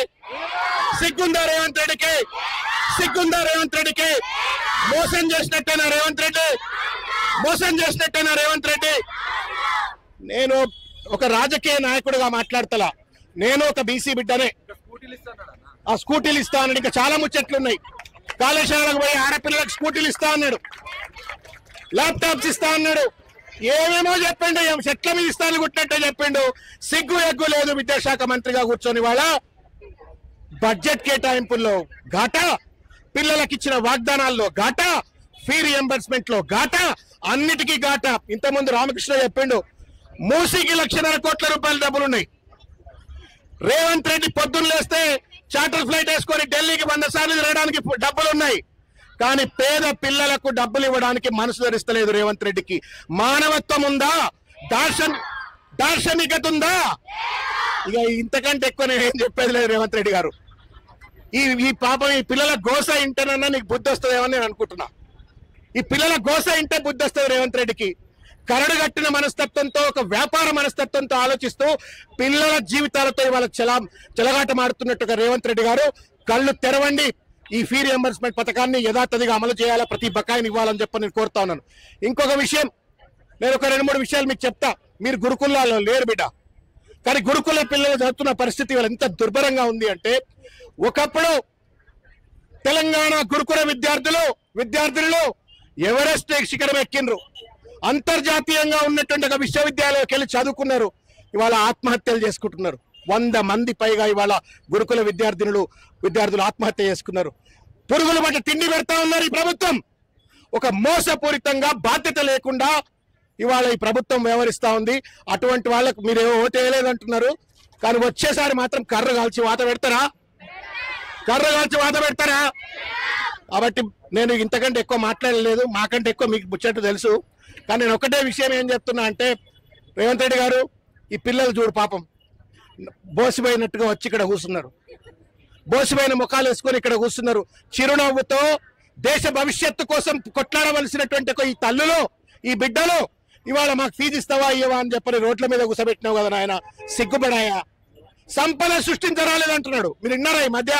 సిగ్గుందా రేవంత్ రెడ్డికి? సిగ్గుందా రేవంత్ రెడ్డికి? మోసం చేసినట్టేనా రేవంత్ రెడ్డి? మోసం చేసినట్టేనా రేవంత్ రెడ్డి? నేను ఒక రాజకీయ నాయకుడిగా మాట్లాడతలా, నేను ఒక బీసీ బిడ్డనే. ఆ స్కూటీలు ఇస్తా అన్నాడు. ఇంకా చాలా ముచ్చట్లు ఉన్నాయి. కళాశాలకు పోయి ఆడపిల్లలకు స్కూటీలు ఇస్తా అన్నాడు, ల్యాప్టాప్స్ ఇస్తా అన్నాడు, ఏమేమో చెప్పిండు. చెట్ల మీద ఇస్తాను కుట్టినట్టే చెప్పిండు. సిగ్గు ఎగ్గు లేదు విద్యాశాఖ మంత్రిగా కూర్చొని వాళ్ళ బడ్జెట్ కేటాయింపుల్లో ఘాట, పిల్లలకు ఇచ్చిన వాగ్దానాల్లో ఘాట, ఫీ రియంబర్స్మెంట్ లో ఘాట, అన్నిటికీ ఘాట. ఇంతకుముందు రామకృష్ణ చెప్పిండు, మూసీకి 1,50,000 కోట్ల రూపాయల డబ్బులున్నాయి. రేవంత్ రెడ్డి పొద్దున్న లేస్తే చార్టర్ ఫ్లైట్ వేసుకొని ఢిల్లీకి 100 సార్లు తిరగడానికి డబ్బులున్నాయి. కానీ పేద పిల్లలకు డబ్బులు ఇవ్వడానికి మనసు ధరిస్తలేదు రేవంత్ రెడ్డికి. మానవత్వం ఉందా? దార్శనికత ఉందా? ఇక ఇంతకంటే ఎక్కువ నేను ఏం చెప్పేది లేదు రేవంత్ రెడ్డి గారు. ఈ పాపం ఈ పిల్లల గోస ఇంటేనన్నా నీకు బుద్ధి వస్తుందేమో నేను అనుకుంటున్నా. ఈ పిల్లల గోస ఇంటే బుద్ధి వస్తుంది రేవంత్ రెడ్డికి. కరడు కట్టిన మనస్తత్వంతో, ఒక వ్యాపార మనస్తత్వంతో ఆలోచిస్తూ పిల్లల జీవితాలతో ఇవాళ చెలగాట మాడుతున్నట్టుగా రేవంత్ రెడ్డి గారు కళ్ళు తెరవండి. ఈ ఫీ రియంబర్స్మెంట్ పథకాన్ని యథాతథిగా అమలు చేయాలా, ప్రతి బకాయిని ఇవ్వాలని చెప్పి నేను కోరుతా ఉన్నాను. ఇంకొక విషయం, నేను ఒక 2-3 విషయాలు మీకు చెప్తా. మీరు గురుకులాల్లో లేరు బిడ్డ, కానీ గురుకుల పిల్లలు చదువుతున్న పరిస్థితి ఇవాళ ఎంత దుర్భరంగా ఉంది అంటే, ఒకప్పుడు తెలంగాణ గురుకుల విద్యార్థులు ఎవరెస్ట్ శిఖరం ఎక్కిండ్రు, అంతర్జాతీయంగా ఉన్నటువంటి ఒక విశ్వవిద్యాలయంకి వెళ్ళి చదువుకున్నారు. ఇవాళ ఆత్మహత్యలు చేసుకుంటున్నారు. 100 మంది పైగా ఇవాళ గురుకుల విద్యార్థులు ఆత్మహత్య చేసుకున్నారు. పురుగుల పట్ల తిండి పెడతా ఉన్నారు ఈ ప్రభుత్వం. ఒక మోసపూరితంగా, బాధ్యత లేకుండా ఇవాళ ఈ ప్రభుత్వం వ్యవహరిస్తా ఉంది. అటువంటి వాళ్ళకు మీరు ఓటు వేయలేదంటున్నారు, కానీ వచ్చేసారి మాత్రం కర్ర కాల్చి వాత పెడతారా? కాబట్టి నేను ఇంతకంటే ఎక్కువ మాట్లాడలేదు. మాకంటే ఎక్కువ మీకు ముచ్చట్టు తెలుసు. కానీ నేను ఒకటే విషయం ఏం చెప్తున్నా అంటే, రేవంత్ రెడ్డి గారు, ఈ పిల్లలు చూడు పాపం బోసిపోయినట్టుగా వచ్చి ఇక్కడ కూర్చున్నారు. బోసిపోయిన ముఖాలు వేసుకొని ఇక్కడ కూర్చున్నారు. చిరునవ్వుతో దేశ భవిష్యత్తు కోసం కొట్లాడవలసినటువంటి ఈ తల్లులు, ఈ బిడ్డలు ఇవాళ మాకు ఫీజు ఇస్తావా ఇవ్వవా అని చెప్పని రోడ్ల మీద కూర్చోబెట్టినావు కదా నాయన. సిగ్గుపడాయా? సంపద సృష్టించరాలేదంటున్నాడు. మీరు విన్నారా ఈ మధ్య?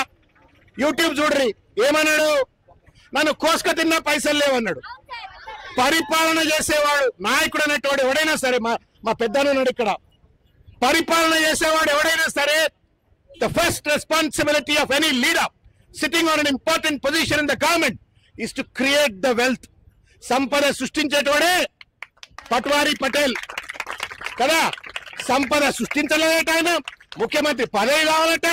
యూట్యూబ్ చూడ్రి, ఏమన్నాడు? నన్ను కోసుక తిన్నా పైసలు లేవన్నాడు. పరిపాలన చేసేవాడు నాయకుడు అనేటవాడు ఎవడైనా సరే, మా పెద్దన్నాడు ఇక్కడ, పరిపాలన చేసేవాడు ఎవడైనా సరే, the first responsibility of any leader sitting on an important position in the government is to create the wealth. సంపద సృష్టించేటోడే పట్వారీ పటేల్ కదా. సంపద సృష్టించలేదట ఆయన, ముఖ్యమంత్రి పదవి కావాలట,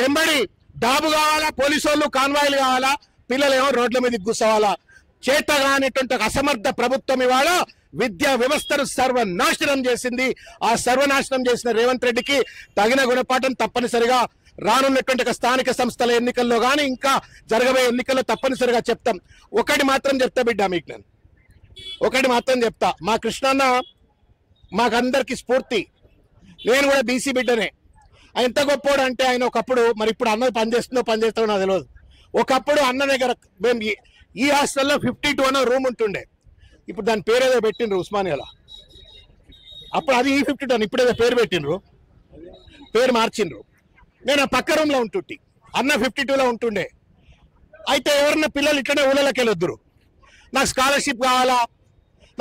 ఎంబడి డాబు కావాలా, పోలీసు వాళ్ళు కాన్వాయిలు కావాలా, పిల్లలేమో రోడ్ల మీద కూర్చోవాలా. చేతగానేటువంటి అసమర్థ ప్రభుత్వం ఇవాళ విద్యా వ్యవస్థను సర్వనాశనం చేసింది. ఆ సర్వనాశనం చేసిన రేవంత్ రెడ్డికి తగిన గుణపాఠం తప్పనిసరిగా రానున్నటువంటి స్థానిక సంస్థల ఎన్నికల్లో కానీ ఇంకా జరగబోయే ఎన్నికల్లో తప్పనిసరిగా చెప్తాం. ఒకటి మాత్రం చెప్తా బిడ్డ, మీకు నేను ఒకటి మాత్రం చెప్తా. మా కృష్ణన్న మాకందరికి స్ఫూర్తి. నేను కూడా బీసీ బిడ్డనే. ఆయన ఎంత గొప్పోడు అంటే, ఆయన ఒకప్పుడు, మరి ఇప్పుడు అన్న పనిచేస్తాడో నాకు తెలియదు, ఒకప్పుడు అన్న దగ్గర మేము ఈ హాస్టల్లో 52 అన్న రూమ్ ఉంటుండే. ఇప్పుడు దాని పేరు ఏదో పెట్టిండ్రు ఉస్మానియాలో. అప్పుడు అది E52 అని ఇప్పుడు ఏదో పేరు పెట్టిండ్రు, పేరు మార్చిండ్రు. నేను ఆ పక్క రూమ్లో ఉంటుంటి, అన్న 52లో ఉంటుండే. అయితే ఎవరన్నా పిల్లలు ఇట్లనే ఊళ్ళకి వెళ్ళొద్దురు, నాకు స్కాలర్షిప్ కావాలా,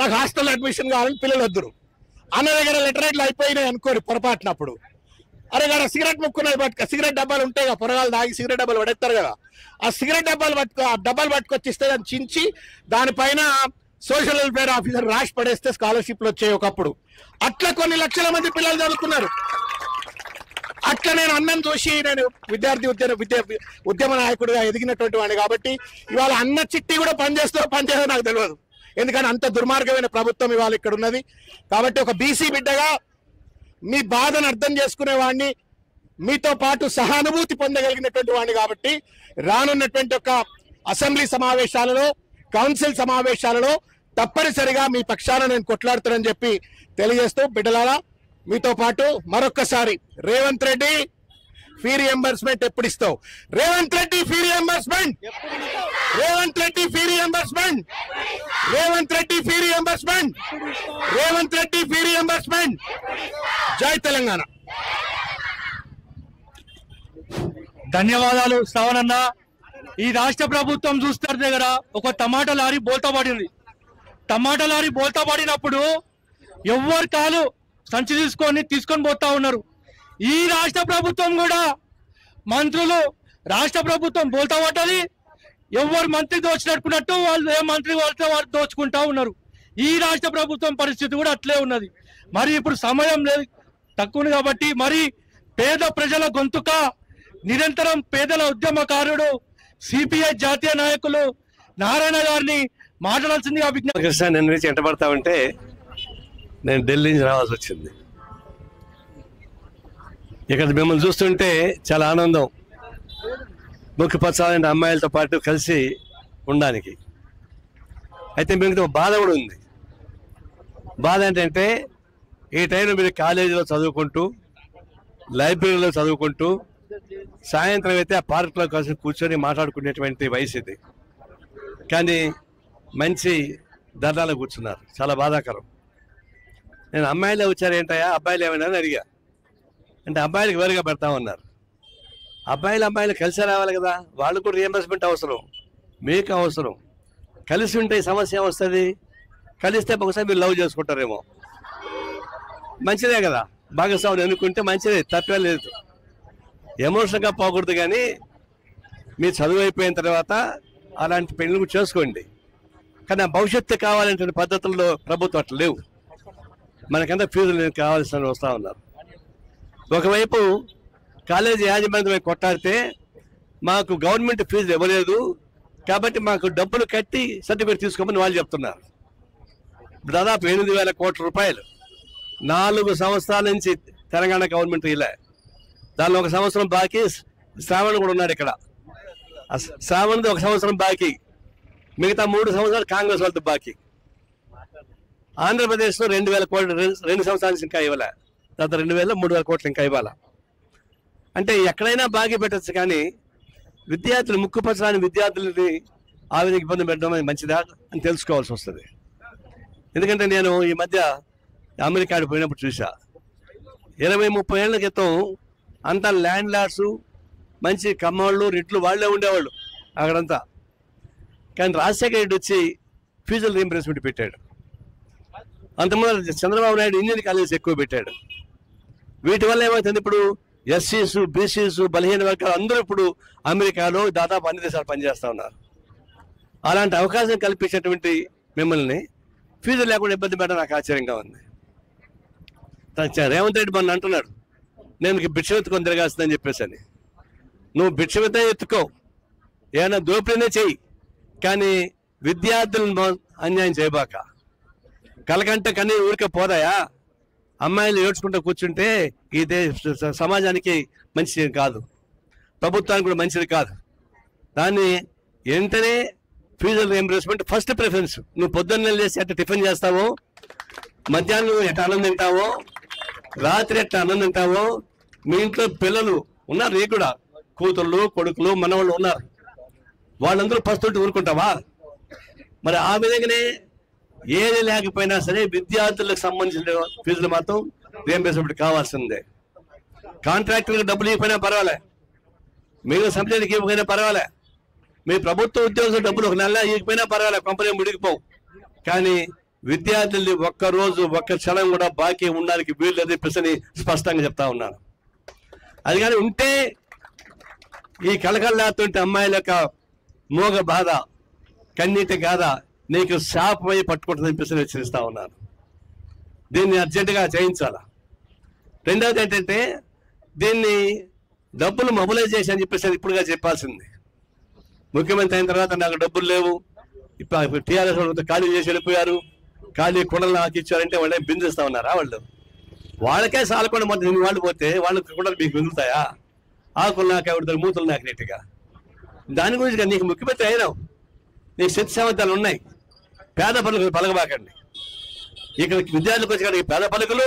నాకు హాస్టల్ అడ్మిషన్ కావాలని పిల్లలు వద్దురు. అన్న దగ్గర లెటరేట్లు అయిపోయినాయి అనుకోరు పొరపాటునప్పుడు, అరే గారు సిగరెట్ ముక్కున్నది పట్టుక, సిగరెట్ డబ్బాలు ఉంటాయి కదా, పొరగాలు దాగి సిగరెట్ డబ్బాలు పడేస్తారు కదా, ఆ సిగరెట్ డబ్బాలు పట్టుకొచ్చి ఇస్తే దాన్ని చించి దానిపైన సోషల్ వెల్ఫేర్ ఆఫీసర్ రాసి పడేస్తే స్కాలర్షిప్లు వచ్చాయి ఒకప్పుడు. అట్లా కొన్ని లక్షల మంది పిల్లలు చదువుకున్నారు. అట్లా నేను అన్నం చూసి, నేను ఉద్యమ నాయకుడిగా ఎదిగినటువంటి వాడిని కాబట్టి ఇవాళ అన్న చిట్టి కూడా పనిచేస్తుందో నాకు తెలియదు. ఎందుకంటే అంత దుర్మార్గమైన ప్రభుత్వం ఇవాళ ఇక్కడ ఉన్నది. కాబట్టి ఒక బీసీ బిడ్డగా మీ బాధను అర్థం చేసుకునేవాడిని, మీతో పాటు సహానుభూతి పొందగలిగినటువంటి వాడిని కాబట్టి రానున్నటువంటి ఒక అసెంబ్లీ సమావేశాలలో, కౌన్సిల్ సమావేశాలలో తప్పనిసరిగా మీ పక్షాన నేను కొట్లాడుతానని చెప్పి తెలియజేస్తూ, బిడ్డలారా మీతో పాటు మరొక్కసారి రేవంత్ రెడ్డి ఫీ రియంబర్స్మెంట్ ఎప్పుడు ఇస్తావు? Revanth Reddy fee reimbursement, Revanth Reddy fee reimbursement, Revanth Reddy fee reimbursement, Revanth Reddy fee reimbursement. జై తెలంగాణ. ధన్యవాదాలు శ్రవణన్న. ఈ రాష్ట్ర ప్రభుత్వం చూస్తారు దగ్గర ఒక టమాటా లారీ బోల్తా పడింది. టమాటా లారీ బోల్తా పడినప్పుడు ఎవరి కాలు సంచి తీసుకొని పోతా ఉన్నారు. ఈ రాష్ట్ర ప్రభుత్వం కూడా మంత్రులు, రాష్ట్ర ప్రభుత్వం బోల్తా పడ్డది, ఎవరు మంత్రి దోచినట్టుకున్నట్టు వాళ్ళు ఏ మంత్రి వాళ్ళతో వాళ్ళు దోచుకుంటా ఉన్నారు. ఈ రాష్ట్ర ప్రభుత్వం పరిస్థితి కూడా అట్లే ఉన్నది. మరి ఇప్పుడు సమయం లేదు, తక్కువ కాబట్టి మరి పేద ప్రజల గొంతుక, నిరంతరం పేదల ఉద్యమకారుడు, సిపిఐ జాతీయ నాయకులు నారాయణ గారిని మాట్లాడాల్సిందిగా విజ్ఞప్తి. కృష్ణ, నేను నుంచి ఎంటబడతా ఉంటే నేను ఢిల్లీ నుంచి రావాల్సి వచ్చింది. ఇక్కడ మిమ్మల్ని చూస్తుంటే చాలా ఆనందం, ముఖ్యపరచాలంటే అమ్మాయిలతో పాటు కలిసి ఉండడానికి. అయితే మీకు బాధ కూడా ఉంది. బాధ ఏంటంటే ఈ టైంలో మీరు కాలేజీలో చదువుకుంటూ, లైబ్రరీలో చదువుకుంటూ, సాయంత్రం అయితే ఆ పార్క్లో కలిసి కూర్చొని మాట్లాడుకునేటువంటి వయసు ఇది. కానీ మంచి ధర్నాలో కూర్చున్నారు, చాలా బాధాకరం. నేను అమ్మాయిలే వచ్చారేంటయా, అబ్బాయిలు ఏమైనా అని అడిగా. అంటే అబ్బాయిలకు వేరుగా పెడతామన్నారు. అబ్బాయిలు కలిసి రావాలి కదా, వాళ్ళు కూడా రియంబర్స్మెంట్ అవసరం, మీకు అవసరం. కలిసి ఉంటే సమస్య వస్తుంది. కలిస్తే ఒకసారి మీరు లవ్ చేసుకుంటారేమో, మంచిదే కదా. భాగస్వామిని ఎన్నుకుంటే మంచిదే, తప్పే లేదు. ఎమోషనల్గా పోకూడదు. కానీ మీ చదువు అయిపోయిన తర్వాత అలాంటి పెళ్లి చేసుకోండి. కానీ ఆ భవిష్యత్తు కావాలంటే పద్ధతుల్లో ప్రభుత్వం అట్లా లేవు. మనకంతా ఫీజులు కావాల్సిన వస్తూ ఉన్నారు. ఒకవైపు కాలేజీ యాజమాన్యం కొట్టాడితే మాకు గవర్నమెంట్ ఫీజులు ఇవ్వలేదు కాబట్టి మాకు డబ్బులు కట్టి సర్టిఫికేట్ తీసుకోమని వాళ్ళు చెప్తున్నారు. దాదాపు 8,000 కోట్ల రూపాయలు 4 సంవత్సరాల నుంచి తెలంగాణ గవర్నమెంట్ ఇలా. దానిలో 1 సంవత్సరం బాకీ. శ్రావణ్ కూడా ఉన్నాడు ఇక్కడ. శ్రావణ్ 1 సంవత్సరం బాకీ, మిగతా 3 సంవత్సరాలు కాంగ్రెస్ వాళ్ళతో బాకీ. ఆంధ్రప్రదేశ్లో 2,000 కోట్లు 2 సంవత్సరాల నుంచి ఇంకా ఇవ్వాల. తర్వాత 2,000, 3,000 కోట్లు ఇంకా ఇవ్వాలా. అంటే ఎక్కడైనా బాకీ పెట్టచ్చు. కానీ విద్యార్థులు ముక్కుపరచడానికి విద్యార్థులని ఆ విధంగా ఇబ్బంది పెట్టడం అనేది మంచిదా అని తెలుసుకోవాల్సి వస్తుంది. ఎందుకంటే నేను ఈ మధ్య అమెరికాకి పోయినప్పుడు చూసా, 20-30 ఏళ్ల క్రితం అంతా ల్యాండ్ లార్డ్స్, మంచి కమ్మవాళ్ళు, రెడ్లు వాళ్ళే ఉండేవాళ్ళు అక్కడంతా. కానీ రాజశేఖర రెడ్డి వచ్చి ఫీజుల రీయింబర్స్మెంట్ పెట్టాడు. అంతకుముందు చంద్రబాబు నాయుడు ఇంజనీరింగ్ కాలేజెస్ ఎక్కువ పెట్టాడు. వీటి వల్ల ఏమవుతుంది, ఇప్పుడు ఎస్సీస్, బీసీస్, బలహీన వర్గాలు అందరూ ఇప్పుడు అమెరికాలో దాదాపు అన్ని దేశాలు పనిచేస్తూ ఉన్నారు. అలాంటి అవకాశం కల్పించేటువంటి మిమ్మల్ని ఫీజు లేకుండా ఇబ్బంది పెట్టడం నాకు ఆశ్చర్యంగా ఉంది. రేవంత్ రెడ్డి మొన్న అంటున్నాడు, నేను భిక్షమెత్తుకొని తిరగాల్సిందని చెప్పేసి అని. నువ్వు భిక్షమెత్తే ఎత్తుకో, ఏమైనా దోపిడీనే చెయ్యి, కానీ విద్యార్థులను అన్యాయం చేయబాక. కలకంటే కన్నీ ఊరికే పోదాయా? అమ్మాయిలు ఏడ్చుకుంటూ కూర్చుంటే ఈ సమాజానికి మంచిది కాదు, ప్రభుత్వానికి కూడా మంచిది కాదు. దాన్ని వెంటనే ఫీజుల రీయింబర్స్మెంట్ ఫస్ట్ ప్రిఫరెన్స్. నువ్వు పొద్దున్న లేసి ఎట్లా టిఫిన్ చేస్తావో, మధ్యాహ్నం ఎట్లా అన్నం తింటావో, రాత్రి ఎట్లా అన్నం తింటావో, మీ ఇంట్లో పిల్లలు ఉన్నారు, నీ కూడా కూతుళ్ళు, కొడుకులు, మనవాళ్ళు ఉన్నారు, వాళ్ళందరూ పస్తుంటే ఊరుకుంటావా? మరి ఆ విధంగానే ఏది లేకపోయినా సరే విద్యార్థులకు సంబంధించిన ఫీజులు మాత్రం రీయింబర్స్మెంట్ కావాల్సిందే. కాంట్రాక్టర్లకు డబ్బులు ఇవ్వకపోయినా పర్వాలే, మీరు సబ్సిడీకి ఇవ్వకపోయినా పర్వాలే, మీ ప్రభుత్వ ఉద్యోగుల డబ్బులు ఒక నెల ఇవ్వకపోయినా పర్వాలే, కంపెనీ ముడిగిపోవు. కానీ విద్యార్థుల్ని ఒక్కరోజు ఒక్క క్షణం కూడా బాకీ ఉండడానికి వీలు లేదు చెప్పేసి స్పష్టంగా చెప్తా ఉన్నాను. అది కానీ ఉంటే ఈ కలకల్లాతుంటే అమ్మాయిల యొక్క మోగ బాధ, కన్నీటి గాథ నీకు శాపమై పట్టుకుంటుందని చెప్పేసి హెచ్చరిస్తా ఉన్నాను. దీన్ని అర్జెంటుగా చేయించాలా. రెండవది ఏంటంటే దీన్ని డబ్బులు మొబిలైజ్ చేసి అని చెప్పేసి ఇప్పుడుగా చెప్పాల్సింది. ముఖ్యమంత్రి అయిన తర్వాత నాకు డబ్బులు లేవు, ఇప్పుడు టీఆర్ఎస్ వాళ్ళు ఖాళీ చేసి వెళ్ళిపోయారు, ఖాళీ కుండలు నాకు ఇచ్చారంటే వాళ్ళే బిందిస్తా ఉన్నారా? వాళ్ళకే సాలకుండా మొత్తం వాళ్ళు పోతే వాళ్ళకి కుండలు మీకు మిగులుతాయా? ఆకులు నాకు ఎవరిదారు, మూతులు నాకు నీట్గా. దాని గురించి నీకు ముఖ్యమంత్రి అయినావు, నీకు శక్తి సామర్థ్యాలు ఉన్నాయి, పేద పలుకులు పలకబాకండి. ఇక్కడ విద్యార్థులకు వచ్చేకాడికి పేద పలుకులు,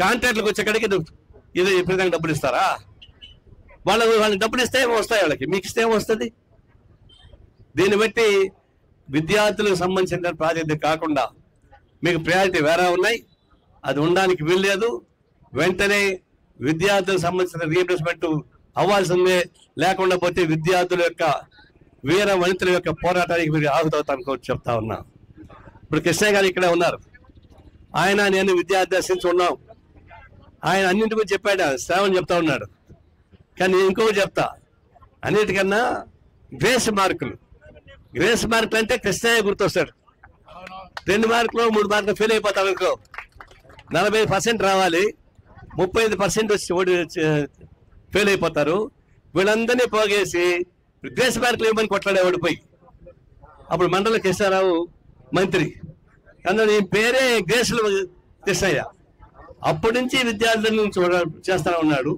కాంట్రాక్టులకు వచ్చేకాడికి ఇది విపరీతంగా డబ్బులు ఇస్తారా? వాళ్ళకి డబ్బులు ఇస్తే ఏమో వస్తాయి, వాళ్ళకి మీకు ఇస్తే ఏమో వస్తుంది. దీన్ని బట్టి విద్యార్థులకు సంబంధించిన ప్రాజెక్టు కాకుండా మీకు ప్రయారిటీ వేరే ఉన్నాయి, అది ఉండడానికి వీల్లేదు. వెంటనే విద్యార్థులకు సంబంధించిన రీయింబర్స్మెంట్ అవ్వాల్సిందే, లేకుండా పోతే విద్యార్థుల యొక్క వీర వనితుల యొక్క పోరాటానికి మీరు ఆహుతవుతాను చెప్తా ఉన్నా. ఇప్పుడు కృష్ణయ్య గారు ఇక్కడే ఉన్నారు, ఆయన నేను విద్యార్థి దర్శించి ఉన్నాం, ఆయన అన్నింటి గురించి చెప్పాడు, శ్రావణ్ చెప్తా ఉన్నాడు. కానీ నేను ఇంకొకటి చెప్తా, అన్నిటికన్నా గ్రేస్ మార్కులు అంటే కృష్ణయ్య గుర్తొస్తాడు. 2 మార్కులు 3 మార్కులు ఫెయిల్ అయిపోతాడు అనుకో, 40% రావాలి, 35% వచ్చి ఫెయిల్ అయిపోతారు. వీళ్ళందరినీ పోగేసి గ్రేస్ మార్కులు ఇవ్వమని కొట్లాడేవాడు పోయి. అప్పుడు మండల కృష్ణారావు మంత్రి, అందులో ఈ పేరే గ్రేసులు కృష్ణయ్య. అప్పటి నుంచి విద్యార్థులను చేస్తానే ఉన్నాడు.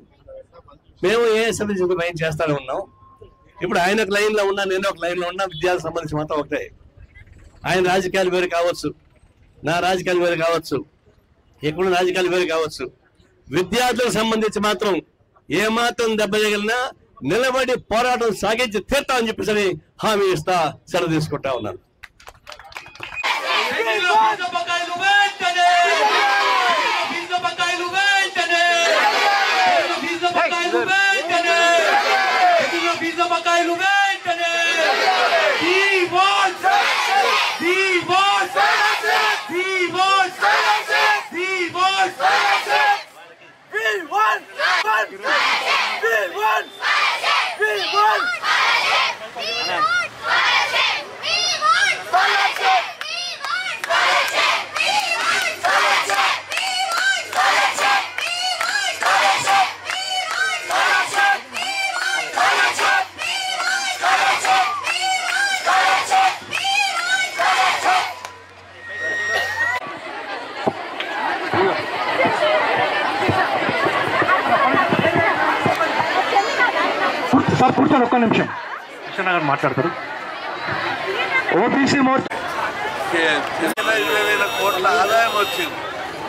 మేము ఏ సంబంధించి చేస్తానే ఉన్నాం. ఇప్పుడు ఆయన ఒక లైన్లో ఉన్నా, నేను ఒక లైన్లో ఉన్నా, విద్యార్థులకు సంబంధించి మొత్తం ఒకటే. ఆయన రాజకీయాలు వేరు కావచ్చు, నా రాజకీయాలు వేరు కావచ్చు, ఇక్కడ రాజకీయాలు వేరు కావచ్చు. విద్యార్థులకు సంబంధించి మాత్రం ఏమాత్రం దెబ్బ తగిలినా నిలబడి పోరాటం సాగించి తీర్తామని చెప్పేసి హామీ ఇస్తా సెలవు తీసుకుంటా ఉన్నాను. సార్ కూర్చొని ఒక్క నిమిషం, కృష్ణ గారు మాట్లాడతారు. ఓబీసీ 25,000 కోట్ల ఆదాయం వచ్చింది.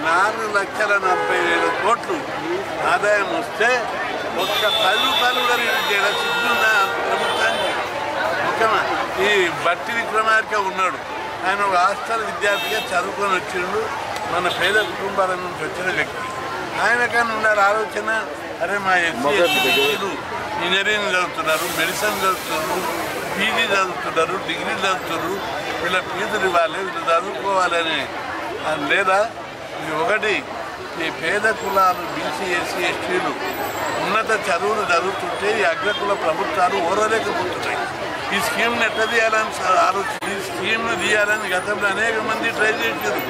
4,40,000 కోట్లు ఆదాయం వస్తే ఒక్క 10 రూపాయలు కూడా రిలీజ్ చేయడం సిగ్గున్న ప్రభుత్వానికి. ముఖ్యమా ఈ బట్టి విక్రమార్క ఉన్నాడు, ఆయన ఒక హాస్టల్ విద్యార్థిగా చదువుకొని వచ్చిండు, మన పేద కుటుంబాల నుంచి వచ్చిన వ్యక్తి. ఆయన కానీ ఉండాలి ఆలోచన. అరే మా ఎస్సీలు ఇంజనీరింగ్ చదువుతున్నారు, మెడిసిన్ చదువుతున్నారు, పీజీ చదువుతున్నారు, డిగ్రీ చదువుతున్నారు, వీళ్ళ ఫీజులు ఇవ్వాలి, వీళ్ళు చదువుకోవాలని లేదా? ఇది ఒకటి. ఈ పేద కులాలు బీసీ ఎస్సీ ఎస్టీలు ఉన్నత చదువులు చదువుతుంటే ఈ అగ్రకుల ప్రభుత్వాలు ఓరలేకపోతున్నాయి. ఈ స్కీమ్ని ఎట్లా తీయాలని ఆలోచన, ఈ స్కీమ్ను తీయాలని గతంలో అనేక మంది ట్రై చేసారు.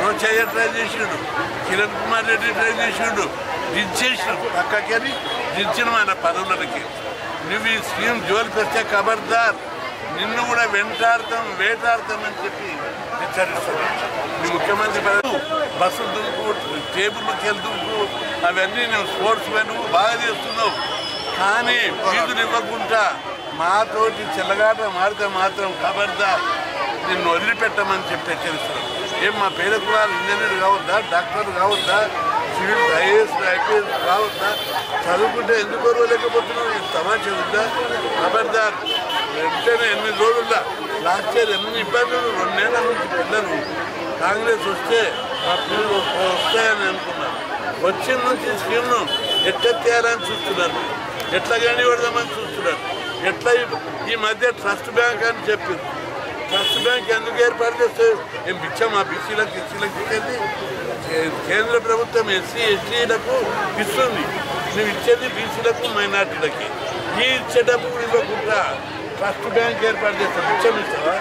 రోచయ్య ట్రై చేసాడు, కిరణ్ కుమార్ రెడ్డి ట్రై చేసాడు, దించేసాడు, పక్కకెళ్ళి దించిన మన పదవులకి. నువ్వు ఈ స్కీమ్ జోలికి వస్తే ఖబర్దార్, నిన్ను కూడా వేటాడతామని చెప్పి హెచ్చరిస్తున్నాడు. ముఖ్యమంత్రి బస్సు దుంకు, టేబుల్కి వెళ్తుంటూ అవన్నీ నువ్వు స్పోర్ట్స్ మెన్ బాగా చేస్తున్నావు, కానీ ఫీజులు ఇవ్వకుండా మాతోటి చెల్లగాట మారితే మాత్రం ఖబర్దార్ నిన్ను వదిలిపెట్టమని చెప్పి హెచ్చరిస్తున్నాడు. ఏం మా పేద కులాలు ఇంజనీర్ కావద్దా, డాక్టర్ కావద్దా, సివిల్ ఐఏఎస్ ఐపీఎస్ కావద్దా? చదువుకుంటే ఎందుకు లేకపోతున్నావు? తమాషా ఉందా? ఖబర్దార్ వెంటనే 8 రోజుల్లో లాస్ట్ ఇయర్ ఎన్ని ఇబ్బందులు, 2 నెలల నుంచి పిల్లలు కాంగ్రెస్ వస్తే మా పిల్లలు వస్తాయని అనుకున్నారు. వచ్చిన నుంచి స్కీమ్ను ఎట్టెత్తేయాలని చూస్తున్నారు, ఎట్లా కానీ పడదామని చూస్తున్నారు. ఎట్లా ఈ మధ్య ట్రస్ట్ బ్యాంక్ అని చెప్పింది. ట్రస్ట్ బ్యాంక్ ఎందుకు ఏర్పాటు చేస్తే ఏం ఇచ్చాం ఆ బీసీలకు ఎస్సీలకు ఇచ్చేది? కేంద్ర ప్రభుత్వం ఎస్సీ ఎస్టీలకు ఇస్తుంది, నువ్వు ఇచ్చేది బీసీలకు మైనార్టీలకి. ఈ ఇచ్చేటప్పుడు ఇవ్వకుండా ట్రస్ట్ బ్యాంక్ ఏర్పాటు చేస్తాం, బిచ్చం ఇస్తావా?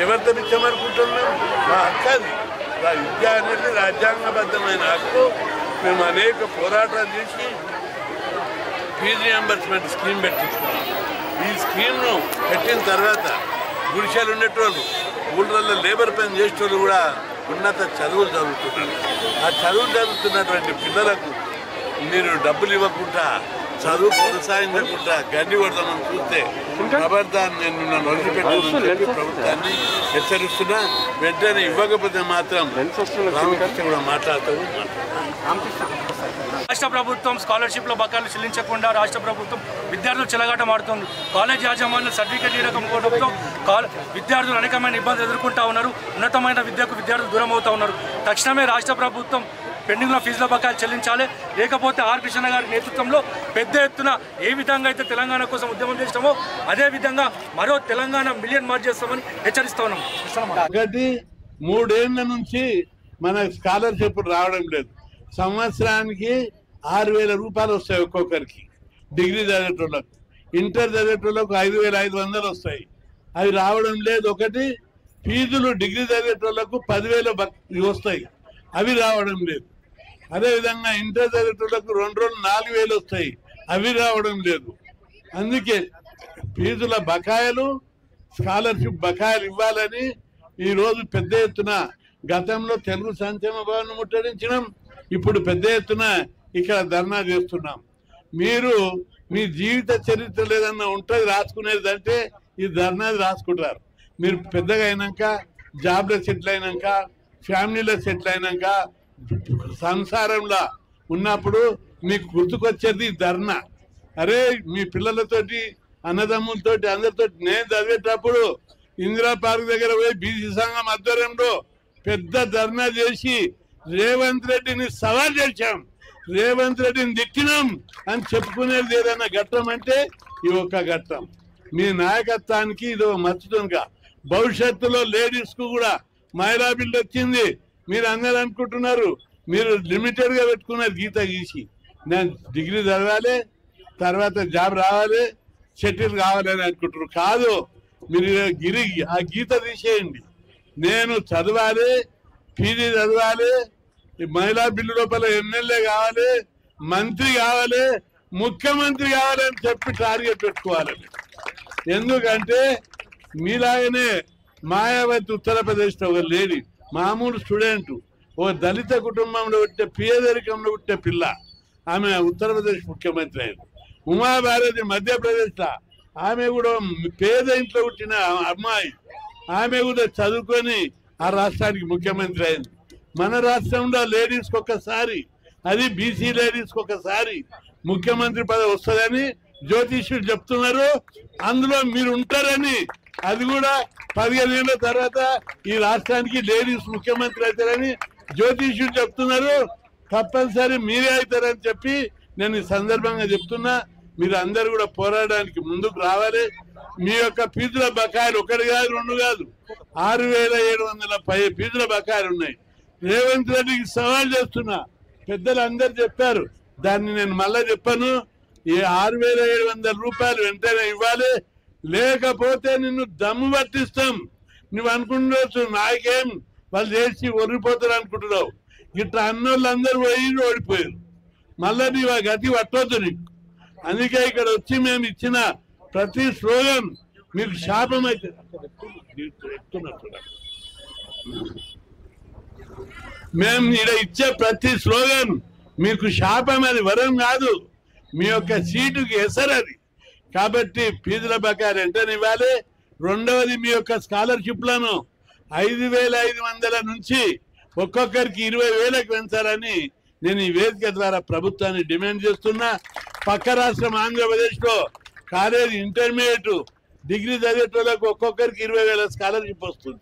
ఎవరితో బిచ్చం అనుకుంటున్నాం? మా హక్కు అది. విద్య అనేది రాజ్యాంగబద్ధమైన హక్కు. మేము అనేక పోరాటాలు చేసి ఫీజు రియంబర్స్మెంట్ స్కీమ్ పెట్టించుకున్నాం. ఈ స్కీమ్ను పెట్టిన తర్వాత గుడిసెలు ఉండేటోళ్ళు, ఊళ్ళల్లో లేబర్ పని చేసేటోళ్ళు కూడా ఉన్నత చదువులు చదువుతున్నారు. ఆ చదువులు చదువుతున్నటువంటి పిల్లలకు మీరు డబ్బులు ఇవ్వకుండా, చదువు కొనసాగించకుండా గడ్డి కొడదామని చూస్తే ఖబర్దార్ నేను నన్ను వదిలిపెట్టాలని చెప్పి ప్రభుత్వాన్ని హెచ్చరిస్తున్నా. వెంటనే ఇవ్వకపోతే మాత్రం రామకృష్ణ కూడా మాట్లాడతారు. రాష్ట్ర ప్రభుత్వం స్కాలర్షిప్ల బకాయిలు చెల్లించకుండా రాష్ట్ర ప్రభుత్వం విద్యార్థులు చెలగాటం ఆడుతుంది. కాలేజ్ యాజమాన్యం సర్టిఫికేట్ ఇవ్వకపోవడంతో విద్యార్థులు అనేకమైన ఇబ్బందులు ఎదుర్కొంటా ఉన్నారు. ఉన్నతమైన విద్యకు విద్యార్థులు దూరం అవుతూ ఉన్నారు. తక్షణమే రాష్ట్ర ప్రభుత్వం పెండింగ్లో ఫీజుల బకాయిలు చెల్లించాలి. లేకపోతే ఆర్ కృష్ణ గారి నేతృత్వంలో పెద్ద ఎత్తున ఏ విధంగా అయితే తెలంగాణ కోసం ఉద్యమం చేస్తామో అదే విధంగా మరో తెలంగాణ మిలియన్ మార్క్ చేస్తామని హెచ్చరిస్తా ఉన్నాం. 3 ఏళ్ల నుంచి మన స్కాలర్షిప్ రావడం లేదు. సంవత్సరానికి 6,000 రూపాయలు వస్తాయి ఒక్కొక్కరికి. డిగ్రీ చదివేటోళ్ళకు, ఇంటర్ చదివేటోళ్ళకు 5,500 వస్తాయి. అవి రావడం లేదు. ఒకటి ఫీజులు డిగ్రీ చదివేటోళ్ళకు 10,000 వస్తాయి, అవి రావడం లేదు. అదేవిధంగా ఇంటర్ చదివేటోళ్ళకు 2 రోజులు 4,000 వస్తాయి, అవి రావడం లేదు. అందుకే ఫీజుల బకాయిలు, స్కాలర్షిప్ బకాయిలు ఇవ్వాలని ఈరోజు పెద్ద ఎత్తున గతంలో తెలుగు సంక్షేమ భవన్ ముట్టడించినాం, ఇప్పుడు పెద్ద ఎత్తున ఇక్కడ ధర్నా చేస్తున్నాం. మీరు మీ జీవిత చరిత్ర ఏదన్నా ఉంటుంది రాసుకునేది అంటే ఈ ధర్నాది రాసుకుంటారు. మీరు పెద్దగా అయినాక, జాబ్లో సెటిల్ అయినాక, ఫ్యామిలీలో సెటిల్ అయినాక, సంసారంలో ఉన్నప్పుడు మీకు గుర్తుకొచ్చేది ధర్నా. అరే మీ పిల్లలతోటి, అన్నదమ్ములతోటి, అందరితో నేను చదివేటప్పుడు ఇందిరా పార్క్ దగ్గర పోయి బీసీ సంఘం ఆధ్వర్యంలో పెద్ద ధర్నా చేసి రేవంత్ రెడ్డిని సవాల్ చేశాం, రేవంత్ రెడ్డిని తిట్టినాం అని చెప్పుకునేది ఏదైనా ఘట్టం అంటే ఈ ఒక్క ఘట్టం. మీ నాయకత్వానికి ఇది మచ్చుతుందిగా. భవిష్యత్తులో లేడీస్ కు కూడా మహిళా బిల్లు వచ్చింది. మీరు అందరూ అనుకుంటున్నారు మీరు లిమిటెడ్ గా పెట్టుకున్నారు గీత గీసి, నేను డిగ్రీ చదవాలి, తర్వాత జాబ్ రావాలి, సెటిల్ కావాలని అనుకుంటున్నారు. కాదు, మీరు ఆ గీత తీసేయండి. నేను చదవాలి, పీజీ చదవాలి, మహిళా బిల్లు లోపల ఎమ్మెల్యే కావాలి, మంత్రి కావాలి, ముఖ్యమంత్రి కావాలని చెప్పి టార్గెట్ పెట్టుకోవాలి. ఎందుకంటే మీలాగనే మాయావతి ఉత్తరప్రదేశ్లో ఒక లేడీ, మామూలు స్టూడెంట్, ఓ దళిత కుటుంబంలో పుట్టే, పేదరికంలో పుట్టే పిల్ల, ఆమె ఉత్తరప్రదేశ్ ముఖ్యమంత్రి అయింది. ఉమాభారతి మధ్యప్రదేశ్లో, ఆమె కూడా పేద ఇంట్లో పుట్టిన అమ్మాయి, ఆమె కూడా చదువుకొని ఆ రాష్ట్రానికి ముఖ్యమంత్రి అయింది. మన రాష్ట్రంలో లేడీస్కి ఒక్కసారి, అది బీసీ లేడీస్కి ఒక్కసారి ముఖ్యమంత్రి పదవి వస్తుందని జ్యోతిష్యులు చెప్తున్నారు. అందులో మీరు ఉంటారని, అది కూడా 15 ఏళ్ల తర్వాత ఈ రాష్ట్రానికి లేడీస్ ముఖ్యమంత్రి అవుతారని జ్యోతిష్యులు చెప్తున్నారు. తప్పనిసరి మీరే అవుతారని చెప్పి నేను ఈ సందర్భంగా చెప్తున్నా, మీరు అందరు కూడా పోరాడడానికి ముందుకు రావాలి. మీ యొక్క ఫీజుల బకాయిలు 1 కాదు 2 కాదు 6,700 ఫీజుల బకాయిలు ఉన్నాయి. రేవంత్ రెడ్డికి సవాల్ చేస్తున్నా, పెద్దలు అందరు చెప్పారు, దాన్ని నేను మళ్ళా చెప్పాను. ఈ 6,700 రూపాయలు వెంటనే ఇవ్వాలి, లేకపోతే నిన్ను దమ్ము పట్టిస్తాం. నువ్వు అనుకుంటూ నాకేం వాళ్ళు చేసి ఒరిపోతారు అనుకుంటున్నావు. ఇట్లా అన్నోళ్ళందరూ పోయి ఓడిపోయారు. మళ్ళా నీ గతి పట్టవద్దు నీకు. అందుకే ఇక్కడ వచ్చి మేము ఇచ్చిన ప్రతి స్లోగన్ మీకు శాపం అయితే, మేము ఇక్కడ ఇచ్చే ప్రతి స్లోగన్ మీకు శాపం, అది వరం కాదు, మీ యొక్క సీటుకి ఎసరు అది. కాబట్టి ఫీజుల బకాయిలు వెంటనే ఇవ్వాలి. రెండవది, మీ యొక్క స్కాలర్షిప్లను 5,500 నుంచి ఒక్కొక్కరికి 20,000కి పెంచాలని నేను ఈ వేదిక ద్వారా ప్రభుత్వాన్ని డిమాండ్ చేస్తున్నా. పక్క రాష్ట్రం ఆంధ్రప్రదేశ్లో కాలేజీ ఇంటర్మీడియట్ డిగ్రీ చదివేటోళ్ళకు ఒక్కొక్కరికి 20,000 స్కాలర్షిప్ వస్తుంది.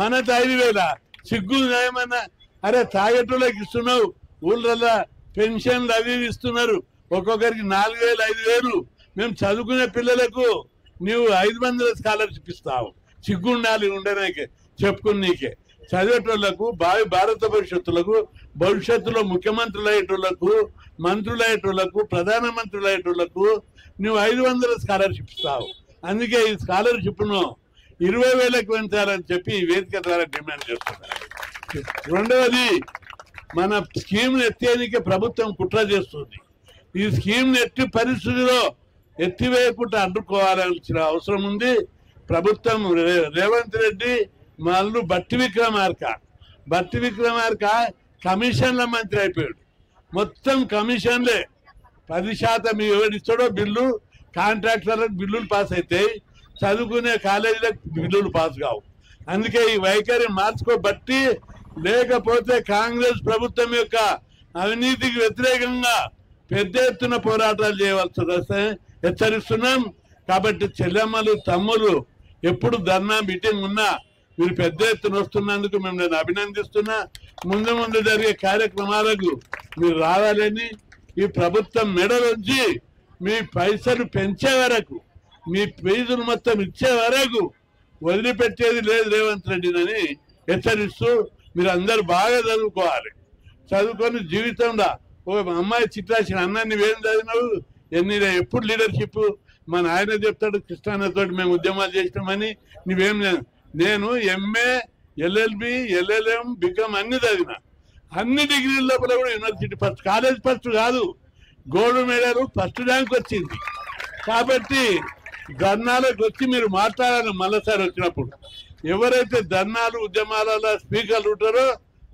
మనది 5,000. సిగ్గు ఏమన్నా? అరే తాగేటోళ్ళకి ఇస్తున్నావు, ఊళ్ళల్లో పెన్షన్లు అవి ఇస్తున్నారు, ఒక్కొక్కరికి 4,000 5,000. మేము చదువుకునే పిల్లలకు నీవు 500 స్కాలర్షిప్ ఇస్తావు. సిగ్గుండాలి ఉండడానికి చెప్పుకుని నీకే. చదివేటోళ్లకు భారత భవిష్యత్తులో ముఖ్యమంత్రులు అయ్యేటోళ్లకు, మంత్రులు అయ్యేటోళ్లకు, ప్రధానమంత్రులు అయ్యేటోళ్లకు నువ్వు 500 స్కాలర్షిప్ ఇస్తావు. అందుకే ఈ స్కాలర్షిప్ను 20,000కి పెంచాలని చెప్పి ఈ వేదిక ద్వారా డిమాండ్ చేస్తున్నారు. రెండవది, మన స్కీమ్ ఎత్తేందుకే ప్రభుత్వం కుట్ర చేస్తుంది. ఈ స్కీమ్ ఎట్టి పరిస్థితిలో ఎత్తివేయకుండా అడ్డుకోవాల్సిన అవసరం ఉంది. ప్రభుత్వం రేవంత్ రెడ్డి మళ్ళీ బట్టి విక్రమార్క కమిషన్ల మంత్రి అయిపోయాడు. మొత్తం కమిషన్లే. 10% ఎవరిస్తాడో బిల్లు, కాంట్రాక్టర్లకు బిల్లులు పాస్ అవుతాయి, చదువుకునే కాలేజీలకు బిల్లులు పాస్ కావు. అందుకే ఈ వైఖరి మార్చుకోబట్టి, లేకపోతే కాంగ్రెస్ ప్రభుత్వం యొక్క అవినీతికి వ్యతిరేకంగా పెద్ద ఎత్తున పోరాటాలు చేయవలసి వస్తే హెచ్చరిస్తున్నాం. కాబట్టి చెల్లెమ్మలు తమ్ములు ఎప్పుడు ధర్నా మీటింగ్ ఉన్నా మీరు పెద్ద ఎత్తున వస్తున్నందుకు మేము నేను అభినందిస్తున్నా. ముందు జరిగే కార్యక్రమాలకు మీరు రావాలని, ఈ ప్రభుత్వం మెడలోంచి మీ పైసలు పెంచే వరకు, మీ ఫీజులు మొత్తం ఇచ్చే వరకు వదిలిపెట్టేది లేదు రేవంత్ రెడ్డిని హెచ్చరిస్తూ, మీరు అందరు బాగా చదువుకోవాలి. చదువుకొని జీవితంలో ఒక అమ్మాయి చిట్రాసిన అన్న నువ్వేం చదివినావు, ఎప్పుడు లీడర్షిప్, మా నాయన చెప్తాడు కృష్ణాన్నతో మేము ఉద్యమాలు చేసినామని. నువ్వేం, నేను MA LLB LLM BCom అన్ని చదివిన. అన్ని డిగ్రీల లోపల కూడా యూనివర్సిటీ ఫస్ట్, కాలేజ్ ఫస్ట్ కాదు, గోల్డ్ మెడల్ ఫస్ట్ ర్యాంక్ వచ్చింది. కాబట్టి ధర్నాలకు వచ్చి మీరు మాట్లాడాలి. మళ్ళీసారి వచ్చినప్పుడు ఎవరైతే ధర్నాలు ఉద్యమాలలో స్పీకర్లు ఉంటారో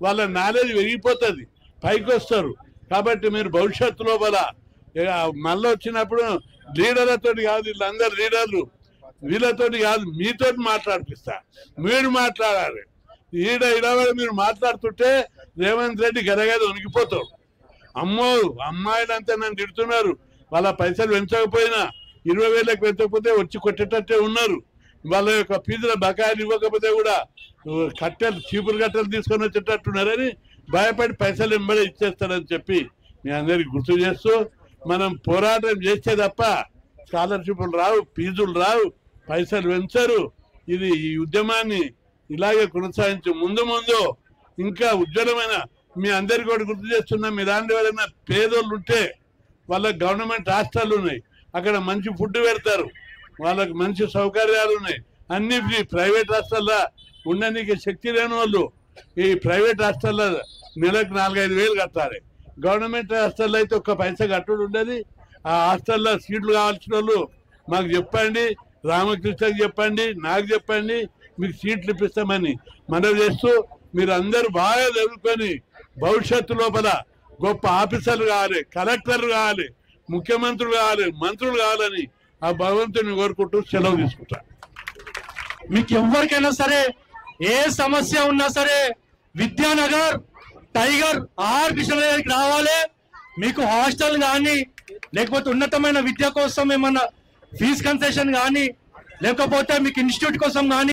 వాళ్ళ నాలెడ్జ్ పెరిగిపోతుంది, పైకి వస్తారు. కాబట్టి మీరు భవిష్యత్తు లోపల మళ్ళీ వచ్చినప్పుడు లీడర్లతోటి కాదు, వీళ్ళందరూ లీడర్లు, వీళ్ళతోటి కాదు మీతోటి మాట్లాడిపిస్తా. మీరు మాట్లాడాలి. ఇడవడ మీరు మాట్లాడుతుంటే రేవంత్ రెడ్డి గదగద వణికిపోతాడు. అమ్మో అమ్మాయిలంతా నన్ను తిడుతున్నారు, వాళ్ళ పైసలు పెంచకపోయినా 20,000కి పెంచకపోతే వచ్చి కొట్టేటట్టే ఉన్నారు. వాళ్ళ యొక్క ఫీజుల బకాయిలు ఇవ్వకపోతే కూడా చీపురు కట్టెలు తీసుకొని వచ్చేటట్టున్నారని భయపడి పైసలు వెంబడే ఇచ్చేస్తారని చెప్పి మీ అందరికి గుర్తు చేస్తూ, మనం పోరాటం చేస్తే తప్ప స్కాలర్షిప్లు రావు, ఫీజులు రావు, పైసలు పెంచరు. ఇది ఈ ఉద్యమాన్ని ఇలాగే కొనసాగించి ముందు ఇంకా ఉజ్వలమైన, మీ అందరికీ కూడా గుర్తు చేస్తున్నా, మీ దాంట్లో ఎవరైనా పేదోళ్ళు ఉంటే వాళ్ళకి గవర్నమెంట్ హాస్టల్ ఉన్నాయి, అక్కడ మంచి ఫుడ్ పెడతారు, వాళ్ళకి మంచి సౌకర్యాలు ఉన్నాయి, అన్ని ఫ్రీ. ప్రైవేట్ హాస్టల్లో ఉండడానికి శక్తి లేని వాళ్ళు ఈ ప్రైవేట్ హాస్టల్లో నెలకు 4-5 వేలు కట్టాలి. గవర్నమెంట్ హాస్టల్లో అయితే ఒక్క పైసా కట్టుడు ఉండదు. ఆ హాస్టల్లో సీట్లు కావాల్సిన వాళ్ళు మాకు చెప్పండి, రామకృష్ణకి చెప్పండి, నాకు చెప్పండి, మీకు సీట్లు ఇప్పిస్తామని మనవి చేస్తూ, మీరు అందరూ బాగా చదువుకొని భవిష్యత్తు లోపల గొప్ప ఆఫీసర్లు కావాలి, కలెక్టర్లు కావాలి, ముఖ్యమంత్రులు కావాలి, మంత్రులు కావాలని ఆ భగవంతుని కోరుకుంటూ సెలవు తీసుకుంటా. మీకు ఎవరికైనా సరే ఏ సమస్య ఉన్నా సరే విద్యానగర్ టైగర్ కృష్ణ దగ్గరికి రావాలి. మీకు హాస్టల్ కానీ, లేకపోతే ఉన్నతమైన విద్య కోసం ఏమన్నా ఫీజు కన్సెషన్ కానీ, లేకపోతే మీకు ఇన్స్టిట్యూట్ కోసం కానీ